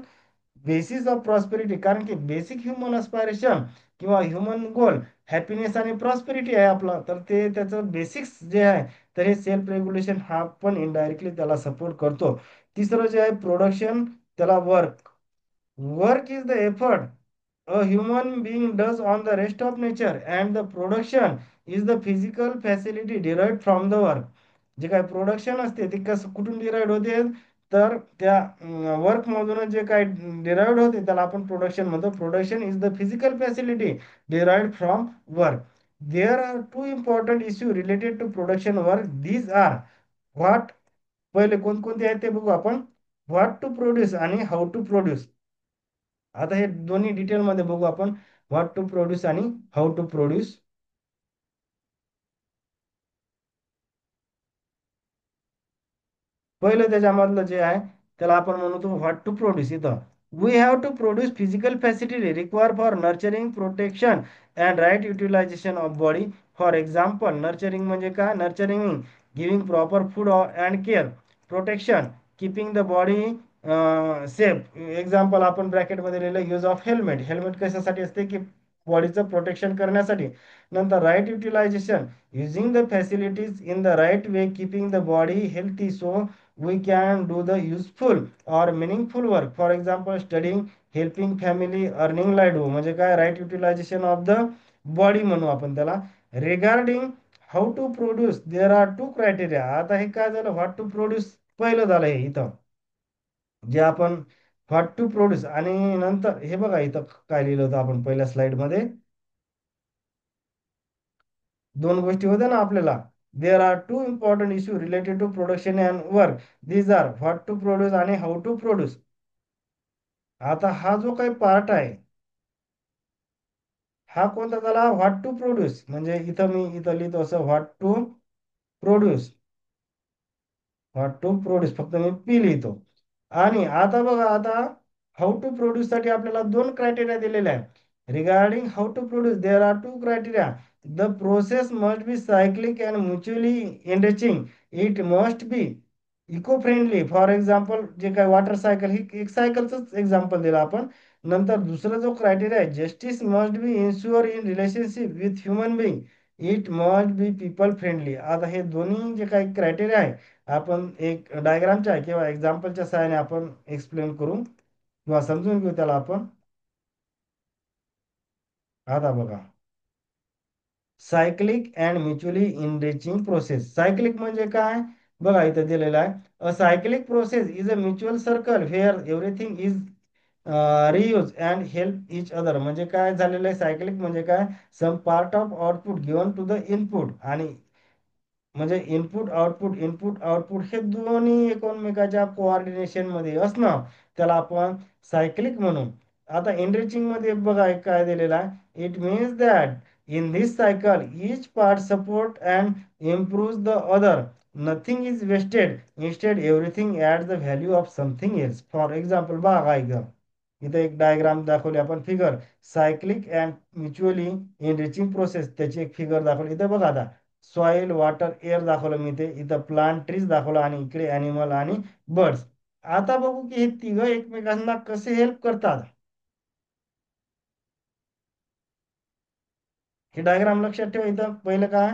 Basis of prosperity, कारण की बेसिक ह्युमन अस्पायरेशन किंवा ह्युमन गोल हॅपीनेस आणि प्रॉस्पेरिटी आहे आपला, तर ते त्याचं बेसिक्स जे आहे, तर हे सेल्फ रेग्युलेशन हा पण इनडायरेक्टली त्याला सपोर्ट करतो. तिसरं जे आहे प्रोडक्शन, त्याला work. Work is the effort a human being does on the rest of nature, and the production is the physical facility derived from the work. जे काय प्रोडक्शन असते ते कसं कुठून डिराइव्ह होते, तर त्या वर्क मधून जे काय डिराइव्ह होते त्याला आपण प्रोडक्शन म्हणतो. Production is the physical facility derive from work. There are two important issue related to production work. These are what. पहिले कोणकोणते आहेत ते बघू आपण. व्हॉट टू प्रोड्यूस आणि हाऊ टू प्रोड्यूस. आता हे दोन्ही डिटेलमध्ये बघू आपण. व्हॉट टू प्रोड्यूस आणि हाऊ टू प्रोड्यूस. पहिलं त्याच्यामधलं जे आहे त्याला आपण म्हणतो व्हॉट टू प्रोड्यूस. इथं we have to produce physical facility require for nurturing, protection and right utilisation of body. For example, nurturing म्हणजे काय? Nurturing giving proper food and care. Protection keeping the body safe. Example आपण ब्रॅकेटमध्ये लिहिलं यूज ऑफ हेल्मेट. हेल्मेट कशासाठी असते की बॉडीचं प्रोटेक्शन करण्यासाठी. नंतर right utilization, using the facilities in the right way, keeping the body healthy so we can do the useful or meaningful work. For example, studying, helping family, earning livelihood. म्हणजे काय? Right utilisation of the body म्हणू आपण त्याला. Regarding how to produce there are two criteria. आता हे काय झालं? व्हॉट टू प्रोड्यूस पहिलं झालं हे इथं, जे आपण व्हॉट टू प्रोड्यूस. आणि नंतर हे बघा इथं काय लिहिलं होतं आपण पहिल्या स्लाइडमध्ये. दोन गोष्टी होत्या ना आपल्याला. There are two important issue related to production and work. These are what to produce आणि हाऊ टू प्रोड्यूस. आता हा जो काही पार्ट आहे, हा कोणता झाला? What to produce. म्हणजे इथं मी इथं लिहितो असं what to produce. What to produce फक्त मी पी लिहितो. आणि आता बघा, आता हाऊ टू प्रोड्यूस साठी आपल्याला दोन क्रायटेरिया दिलेले आहेत. Regarding how to produce there are two criteria. The process must be cyclic and mutually enriching. It must be eco friendly. For example, जे काय वॉटर सायकल, ही एक सायकलच एक्झाम्पल दिलं आपण. नंतर दुसरा जो क्रायटेरिया आहे, justice must be ensure in relationship with human being. It must be people friendly. आता हे दोन्ही जे काही क्रायटेरिया आहे, आपण एक डायग्रामच्या किंवा एक्झाम्पलच्या सहाय्याने आपण एक्सप्लेन करू किंवा समजून घेऊ त्याला आपण. आता बघा, cyclic and mutually enriching process. Cyclic म्हणजे काय? बघा इथं दिलेलं आहे. A cyclic process is a mutual circle where everything is reuse and help each other. म्हणजे काय झालेलं आहे? सायक्लिक म्हणजे काय? Some part of output given to the input. आणि म्हणजे इनपुट आउटपुट, इनपुट आउटपुट हे दोन्ही एकमेकाच्या कोऑर्डिनेशन मध्ये असणं, त्याला आपण सायक्लिक म्हणू. आता एनरिचिंग मध्ये बघा एक काय दिलेला आहे. It means that in this cycle each part support and improve the other. Nothing is wasted, instead everything at the value of something else. For example बघा इथं, इथं एक डायग्राम दाखवली आपण, figure. Cyclic and mutually enriching process, त्याची एक फिगर दाखवली इथं बघा. आता सॉइल, वॉटर, एअर दाखवलं मी ते इथं, प्लांट, ट्रीज दाखवलं, आणि इकडे अॅनिमल आणि बर्ड्स. आता बघू की हे तिघं एकमेकांना कसे हेल्प करतात. हे डायग्राम लक्षात ठेवा. इथं पहिलं काय?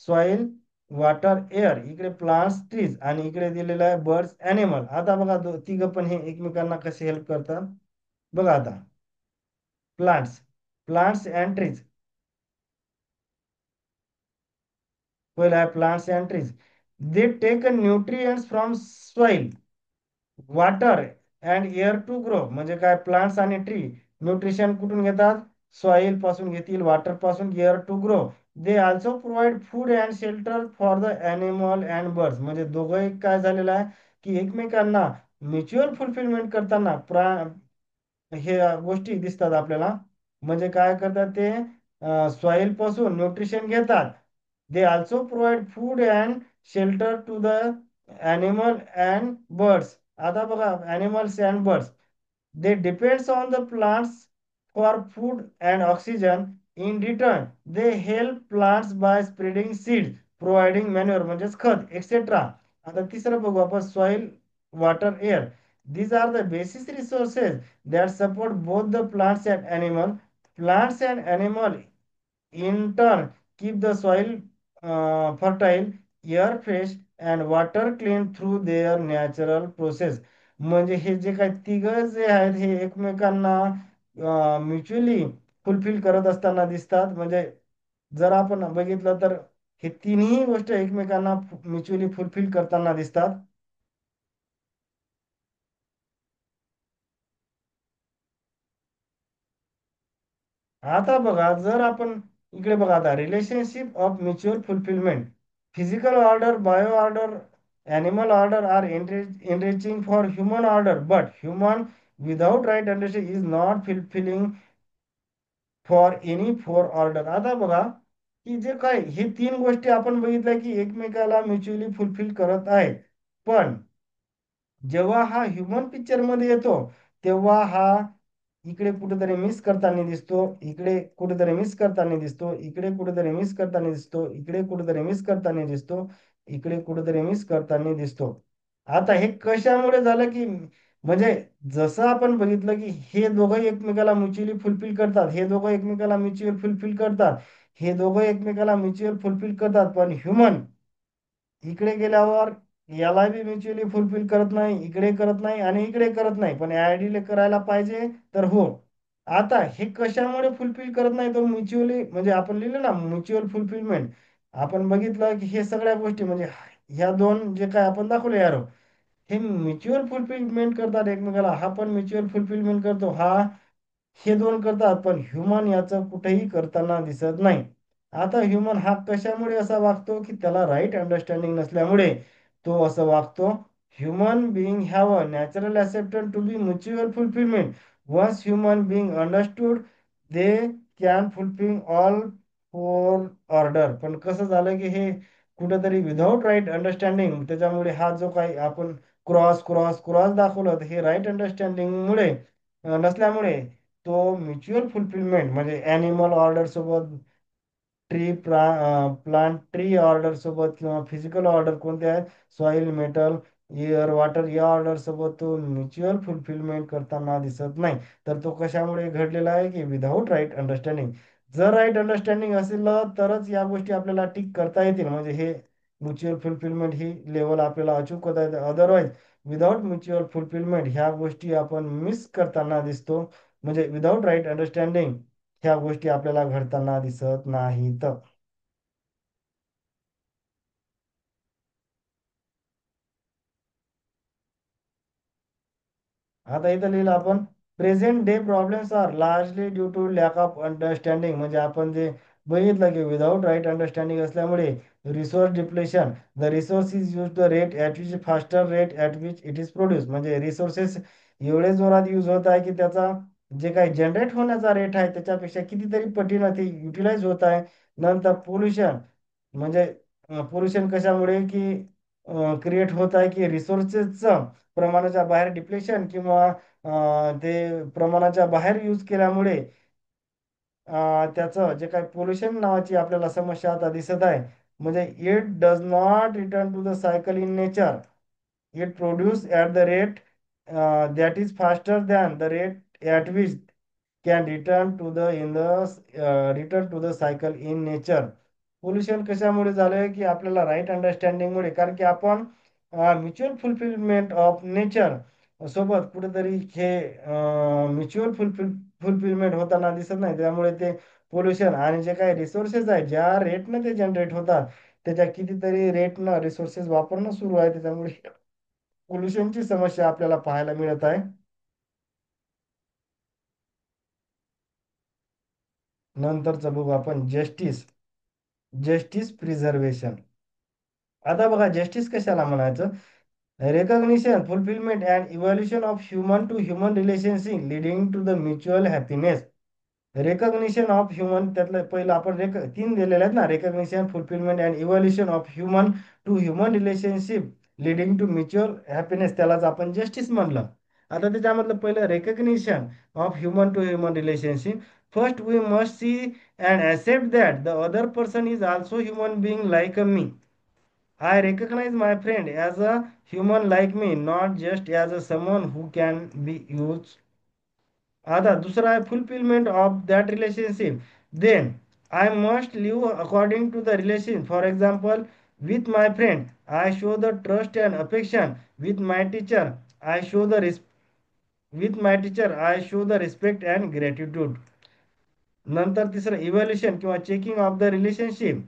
सॉइल, वॉटर, एअर, इकडे प्लांट्स, ट्रीज, आणि इकडे दिलेलं आहे बर्ड्स, अॅनिमल. आता बघा तिघं पण हे एकमेकांना कसे हेल्प करतात. बघा आता, प्लांट्स, प्लांट्स अँड ट्रीज. पहिलं आहे plants and trees. They take nutrients from soil, water and air to grow. म्हणजे काय? प्लांट्स आणि ट्री न्यूट्रिशन कुठून घेतात? सॉइल पासून घेतील, वॉटर पासून, air to grow. They also provide food and shelter for the animal and birds. म्हणजे दोघंही काय झालेलं आहे की एकमेकांना म्युच्युअल फुलफिलमेंट करताना हे गोष्टी दिसतात आपल्याला. म्हणजे काय करतात ते? सॉइल पासून न्यूट्रिशन घेतात. They also provide food and shelter to the animal and birds. आता बघा, animals and birds, they depends on the plants for food and oxygen. In return, they help plants by spreading seeds, providing manure म्हणजेच खत, एक्सेट्रा. आता तिसरं बघू आपण, soil. water, air. These are the basic resources that support both the plants and animal. Plants and animal in turn keep the soil fertile, air fresh and water clean through their natural process. म्हणजे हे जे काही तिघं जे आहेत हे एकमेकांना म्युच्युअली फुलफिल करत असताना दिसतात. म्हणजे जर आपण बघितलं तर हे तिन्ही गोष्ट एकमेकांना म्युच्युअली फुलफिल करताना दिसतात. आता बघा जर आपण इकडे बघा आता relationship of mutual fulfilment physical order bio order animal order are enriching for human order but human without right understanding is not fulfilling for any four order. आता बघा की जे काय हे तीन गोष्टी आपण बघितल्या की एकमेकाला म्युच्युअली फुलफिल करत आहेत. पण जेव्हा हा ह्युमन पिक्चर मध्ये येतो तेव्हा हा इकडे कुठेतरी मिस करताना दिसतो, इकडे कुठेतरी मिस करताना दिसतो, इकडे कुठेतरी मिस करताना दिसतो, इकडे कुठेतरी मिस करताना दिसतो, इकडे कुठेतरी मिस करताना दिसतो. आता हे कशामुळे झालं की म्हणजे जसं आपण बघितलं की हे दोघं एकमेकाला म्युच्युअली फुलफिल करतात, हे दोघं एकमेकाला म्युच्युअल फुलफिल करतात, हे दोघं एकमेकाला म्युच्युअल फुलफिल करतात, पण ह्युमन इकडे गेल्यावर याला बी म्युच्युअली फुलफिल करत नाही, इकडे करत नाही आणि इकडे करत नाही, पण आयडीले करायला पाहिजे तर हो. आता हे कशामुळे फुलफिल करत नाही तो म्युच्युअली म्हणजे आपण लिहिलं ना म्युच्युअल फुलफिलमेंट. आपण बघितलं की हे सगळ्या गोष्टी म्हणजे ह्या दोन जे काय आपण दाखवले यार हे म्युच्युअल फुलफिलमेंट करतात एकमेकाला. हा पण म्युच्युअल फुलफिलमेंट करतो, हा हे दोन करतात, पण ह्युमन याचं कुठेही करताना दिसत नाही. आता ह्युमन हा कशामुळे असा वागतो की त्याला राईट अंडरस्टँडिंग नसल्यामुळे तो असं वागतो. Human being have a natural acceptance to be mutual fulfilment. Once human being understood they can fulfil all four order. पण कसं झालं की हे कुठेतरी विदाऊट राईट अंडरस्टँडिंग त्याच्यामुळे हा जो काही आपण क्रॉस क्रॉस क्रॉस दाखवलं तर हे राईट अंडरस्टँडिंगमुळे नसल्यामुळे तो म्युच्युअल फुलफिलमेंट म्हणजे ॲनिमल ऑर्डर सोबत प्लांट ट्री ऑर्डर सोबत किंवा फिजिकल ऑर्डर कोणते आहेत सॉइल मेटल एअर वॉटर या ऑर्डर सोबत तो म्युच्युअल फुलफिलमेंट करताना दिसत नाही. तर तो कशामुळे घडलेला आहे की विदाऊट राईट अंडरस्टँडिंग. जर राईट अंडरस्टँडिंग असेल तरच या गोष्टी आपल्याला टिक करता येतील म्हणजे हे म्युच्युअल फुलफिलमेंट ही लेवल आपल्याला अचूक होता येते. अदरवाईज विदाऊट म्युच्युअल फुलफिलमेंट ह्या गोष्टी आपण मिस करताना दिसतो. म्हणजे विदाऊट राईट अंडरस्टँडिंग ह्या गोष्टी आपल्याला घडताना दिसत नाहीत. आता इथं लिहिलं आपण present day problems are largely due to lack of understanding. म्हणजे आपण जे बघितलं की विदाऊट राईट अंडरस्टँडिंग असल्यामुळे resource depletion the resource is use the rate at which faster rate at which it is produce. म्हणजे रिसोर्सेस एवढे जोरात यूज होत आहे की त्याचा जे काही जनरेट होण्याचा रेट आहे त्याच्यापेक्षा कितीतरी पटीनं ते युटिलाइज होत आहे. नंतर पोल्युशन म्हणजे पोल्युशन कशामुळे की क्रिएट होत आहे की रिसोर्सेसचं प्रमाणाच्या बाहेर डिप्लेशन किंवा ते प्रमाणाच्या बाहेर यूज केल्यामुळे त्याचं जे काही पोल्युशन नावाची आपल्याला समस्या आता दिसत आहे. म्हणजे it does not return to the cycle in nature. It produce at the rate that is faster than the rate at which can return to the cycle in nature. Pollution कशामुळे झालंय की आपल्याला राईट अंडरस्टँडिंगमुळे कारण की आपण म्युच्युअल फुलफिलमेंट ऑफ नेचर सोबत कुठेतरी हे म्युच्युअल फुलफिलमेंट होताना दिसत नाही. त्यामुळे ते पोल्युशन आणि जे काही रिसोर्सेस आहेत ज्या रेटनं ते जनरेट होतात त्याच्या कितीतरी रेटनं रिसोर्सेस वापरणं सुरू आहे. त्याच्यामुळे पोल्युशनची समस्या आपल्याला पाहायला मिळत आहे. नंतरचं बघू आपण जस्टिस प्रिझर्वेशन. आता बघा जस्टिस कशाला म्हणायचं recognition fulfilment and evaluation of human to human relationship leading to the mutual happiness. Recognition of human त्यातलं पहिलं आपण तीन दिलेले आहेत ना recognition fulfilment and evaluation of human to human relationship leading to mutual happiness त्यालाच आपण जस्टिस म्हणलं. आता त्याच्यामधलं पहिलं recognition of human to human relationship. First we must see and accept that the other person is also human being like me. I recognize my friend as a human like me, not just as a someone who can be used. आता दुसरा आहे fulfillment of that relationship. Then I must live according to the relation. For example, with my friend, I show the trust and affection. With my teacher, I show the I show the respect and gratitude. नंतर तिसरं इव्हॅल्युशन किंवा checking of the relationship.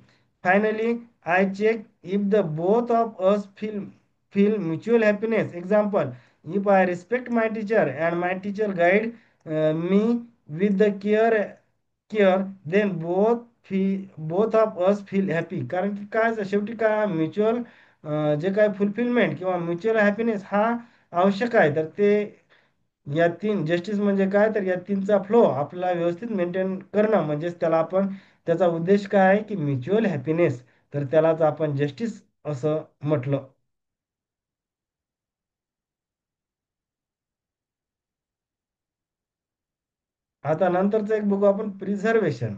Finally I check if the both of us feel mutual happiness. Example, if I respect my teacher and my teacher guide me with the care then both of us feel happy. कारण की काय शेवटी काय म्युच्युअल जे काय फुलफिलमेंट किंवा म्युच्युअल हॅपीनेस हा आवश्यक आहे. तर ते या तीन जस्टिस म्हणजे काय, तर या तीनचा फ्लो आपल्याला व्यवस्थित मेंटेन करणं म्हणजेच त्याला आपण, त्याचा उद्देश काय आहे की म्युच्युअल हॅपीनेस. तर त्यालाच आपण जस्टिस असं म्हटलं. आता नंतरचं एक बघू आपण, preservation.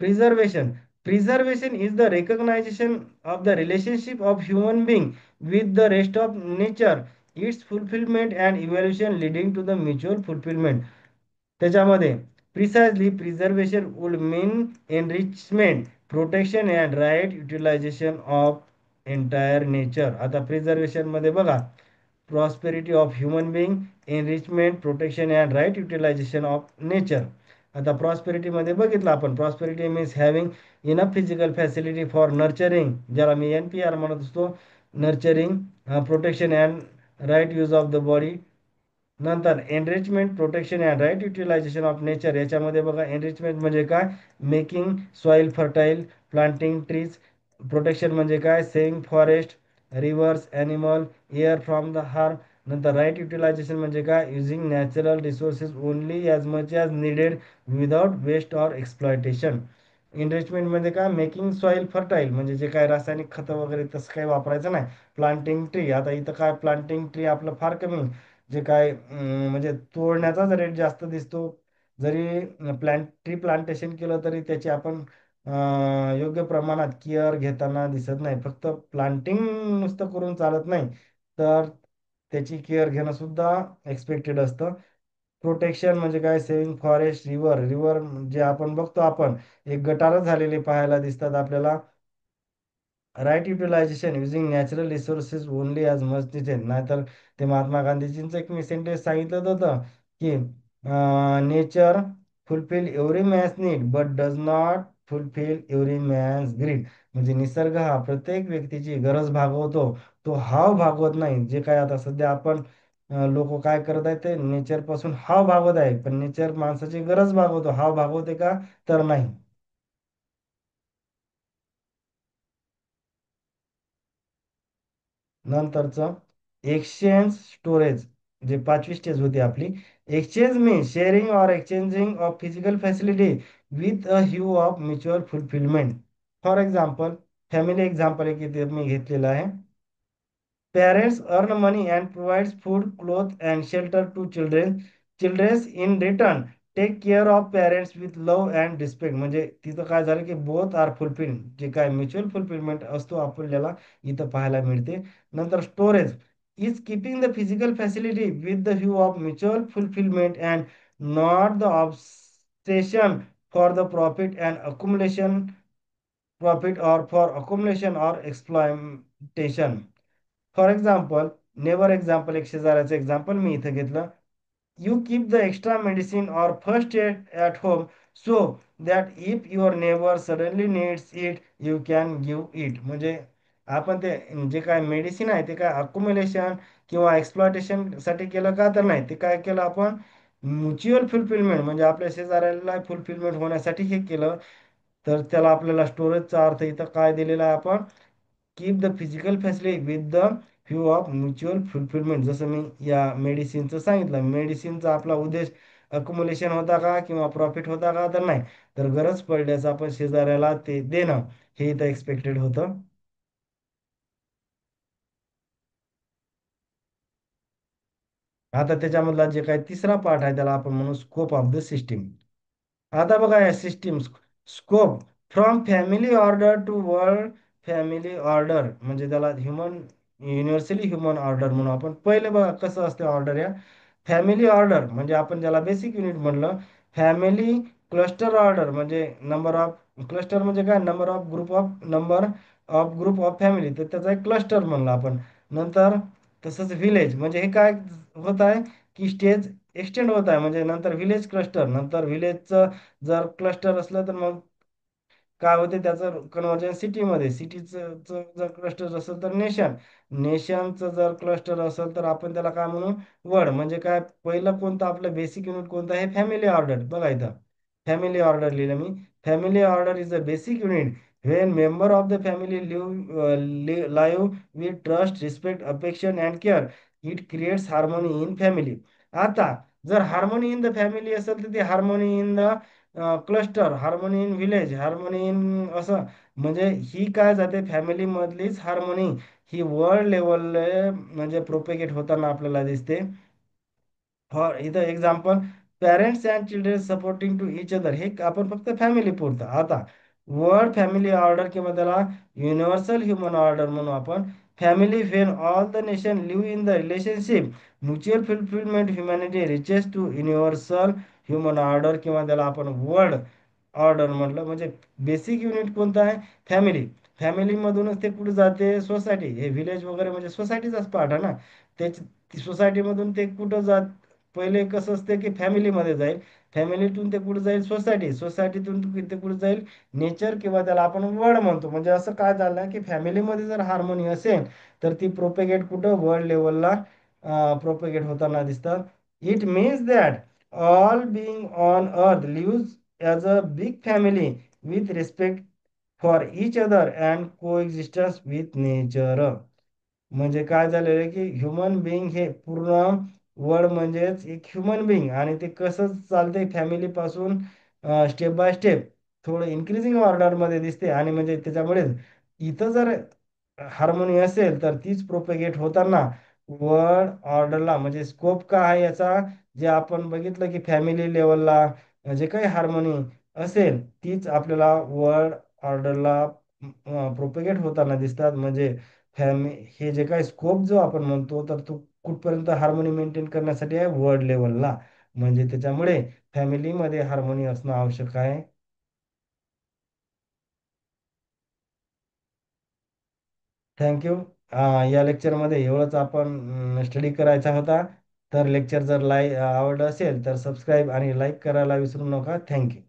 Preservation. Preservation is the recognition of the relationship of human being with the rest of nature, its fulfillment and evolution leading to the mutual fulfillment. त्याच्यामध्ये precisely preservation would mean enrichment, protection and right utilisation of entire nature. आता प्रिझर्वेशन मध्ये बघा, prosperity of human being, enrichment, protection and right utilisation of nature. आता प्रॉस्पेरिटीमध्ये बघितलं आपण, prosperity means having enough physical facility for nurturing, ज्याला मी NPR म्हणत असतो, nurturing, protection and right use of the body. नंतर enrichment, protection and right utilisation of nature. याच्यामध्ये बघा, एनरिचमेंट म्हणजे काय, making soil fertile, planting trees. Protection म्हणजे काय, saving forest, rivers, animal, air from the harm. नंतर राईट युटिलायझेशन म्हणजे काय, using natural resources only as much as needed without waste or exploitation. इनरिचमेंटमध्ये काय, मेकिंग सॉइल फर्टाईल म्हणजे जे काय रासायनिक खतं वगैरे तसं काही वापरायचं नाही. प्लांटिंग ट्री, आता इथं काय प्लांटिंग ट्री आपलं फार कमी, जे काय म्हणजे तोडण्याचाच रेट जास्त दिसतो. जरी ट्री प्लांटेशन केलं तरी त्याची आपण योग्य प्रमाणात केअर घेताना दिसत नाही. फक्त प्लांटिंग नुसतं करून चालत नाही, तर त्याची केअर घेणं सुद्धा एक्सपेक्टेड असतं. प्रोटेक्शन म्हणजे काय, सेव्हिंग फॉरेस्ट, रिव्हर जे आपण बघतो, आपण एक गटारच झालेले पाहायला दिसतात आपल्याला. Right utilisation, using natural resources only as much needed. नाहीतर ते महात्मा गांधीजींचं एक मी सेंटेन्स सांगितलं होतं की nature fulfil every man's need but does not fulfil every man's greed. म्हणजे निसर्ग हा प्रत्येक व्यक्तीची गरज भागवतो, तो हाव भागवत नाही. जे काय आता सध्या आपण लोक काय करत आहेत, ते नेचर पासून हाव भागवत आहे, पण नेचर माणसाची गरज भागवतो, हाव भागवते का, तर नाही. नंतरचं एक्सचेंज स्टोरेज, जे पाचवी स्टेज होती आपली. Exchange means sharing or exchanging of physical facility with a view of mutual fulfilment. For example, family example एक इथे मी घेतलेलं आहे. Parents earn money and provides food, clothes, and shelter to children. Children in return take care of parents with love and respect. म्हणजे तिथं काय झालं की बोथ आर फुलफिल, जे काय म्युच्युअल फुलफिलमेंट असतो आपल्याला इथं पाहायला मिळते. नंतर storage is keeping the physical facility with the view of mutual fulfilment and not the obsession for the profit और फॉर अकोमोडेशन और exploitation. For example, never example, एक शेजाऱ्याचं एक्झाम्पल मी इथं घेतलं. You keep the extra medicine और first aid at home so that if your neighbour suddenly needs it you can give it. म्हणजे आपण ते जे काय मेडिसिन आहे ते काय अकोमोलेशन किंवा एक्सप्लॉटेशनसाठी केलं का, तर नाही, ते काय केलं आपण म्युच्युअल फुलफिलमेंट म्हणजे आपल्या शेजाऱ्याला फुलफिलमेंट होण्यासाठी हे केलं. तर त्याला आपल्याला स्टोरेजचा अर्थ इथं काय दिलेला आहे आपण, keep the physical facility with the view of mutual fulfilment. जसं मी या मेडिसिनचं सांगितलं, मेडिसिनचा आपला उद्देश अकोमोलेशन होता का किंवा प्रॉफिट होता का, तर नाही, तर गरज पडल्यास आपण शेजाऱ्याला ते देणं हे इथं एक्सपेक्टेड होतं. आता त्याच्यामधला जे काही तिसरा पार्ट आहे त्याला आपण म्हणू स्कोप ऑफ द सिस्टीम. आता बघा या system scope, from family order to world family order म्हणजे त्याला युनिव्हर्सली ह्युमन ऑर्डर म्हणून आपण पहिले बघा कसं असते ऑर्डर या फॅमिली ऑर्डर म्हणजे आपण ज्याला बेसिक युनिट म्हणलं. फॅमिली क्लस्टर ऑर्डर म्हणजे नंबर ऑफ क्लस्टर म्हणजे काय number of group of family तर त्याचा एक क्लस्टर म्हणलं आपण. नंतर तसंच व्हिलेज म्हणजे हे काय होत आहे की स्टेज एक्सटेंड होत आहे म्हणजे नंतर व्हिलेज क्लस्टर नंतर व्हिलेजचं जर क्लस्टर असलं तर मग काय होते त्याचं कन्व्हर्जन सिटीमध्ये सिटीचं जर क्लस्टर असेल तर नेशनचं जर क्लस्टर असेल तर आपण त्याला काय म्हणू वर्ड म्हणजे काय पहिलं कोणतं आपलं बेसिक युनिट कोणतं आहे फॅमिली ऑर्डर बघा इथं फॅमिली ऑर्डर लिहिलं मी family order is a basic unit when member of the family live with trust respect affection and care it creates harmony in family. आता जर हार्मोनी इन द फॅमिली असेल तर ती harmony in the cluster harmony in village harmony in असं म्हणजे ही काय जाते फॅमिली मधलीच हार्मोनी ही वर्ल्ड लेवल म्हणजे प्रोपेगेट होताना आपल्याला दिसते. फॉर इथं example parents and children supporting to each other हे आपण फक्त फॅमिली पुरतं. आता वर्ल्ड फॅमिली ऑर्डर किंवा त्याला युनिव्हर्सल ह्युमन ऑर्डर म्हणून आपण family when all the nation live in the relationship mutual fulfilment humanity reaches to universal human order किंवा त्याला आपण वर्ल्ड ऑर्डर म्हटलं म्हणजे बेसिक युनिट कोणतं आहे फॅमिली. फॅमिलीमधूनच ते कुठे जाते सोसायटी हे व्हिलेज वगैरे म्हणजे सोसायटीचाच पार्ट आहे ना. सोसायटीमधून ते कुठं जात पहिले कसं असते की फॅमिलीमध्ये जाईल फॅमिलीतून ते कुठं जाईल सोसायटीतून ते कुठं जाईल नेचर किंवा त्याला आपण वर्ल्ड म्हणतो म्हणजे असं काय झालं की फॅमिलीमध्ये जर हार्मोनी असेल तर ती प्रोपेगेट कुठं वर्ल्ड लेवलला प्रोपेगेट होताना दिसतात. It means that all being on earth lives as a big family with respect for each other and coexistence with nature. म्हणजे काय झालेलं आहे की ह्युमन बिईंग हे पूर्ण वर्ड म्हणजेच एक ह्युमन बिईंग आणि ते कसं चालतंय फॅमिली पासून स्टेप बाय स्टेप थोडं इन्क्रीजिंग ऑर्डरमध्ये दिसते आणि म्हणजे त्याच्यामुळे इथं जर हार्मोनी असेल तर तीच प्रोपेगेट होताना वर्ड ऑर्डरला म्हणजे स्कोप काय आहे याचा जे आपण बघितलं की फॅमिली लेवलला जे काही हार्मोनी असेल तीच आपल्याला वर्ड ऑर्डरला प्रोपेगेट होताना दिसतात म्हणजे फॅमि हे जे काही स्कोप जो आपण म्हणतो तर तो कुठपर्यंत हार्मोनी मेंटेन करण्यासाठी आहे वर्ल्ड लेवलला म्हणजे त्याच्यामुळे फॅमिलीमध्ये हार्मोनी असणं आवश्यक आहे. थँक्यू. या लेक्चरमध्ये एवढंच आपण स्टडी करायचा होता तर लेक्चर जर आवडलं असेल तर सबस्क्राईब आणि लाईक करायला विसरू नका. थँक्यू.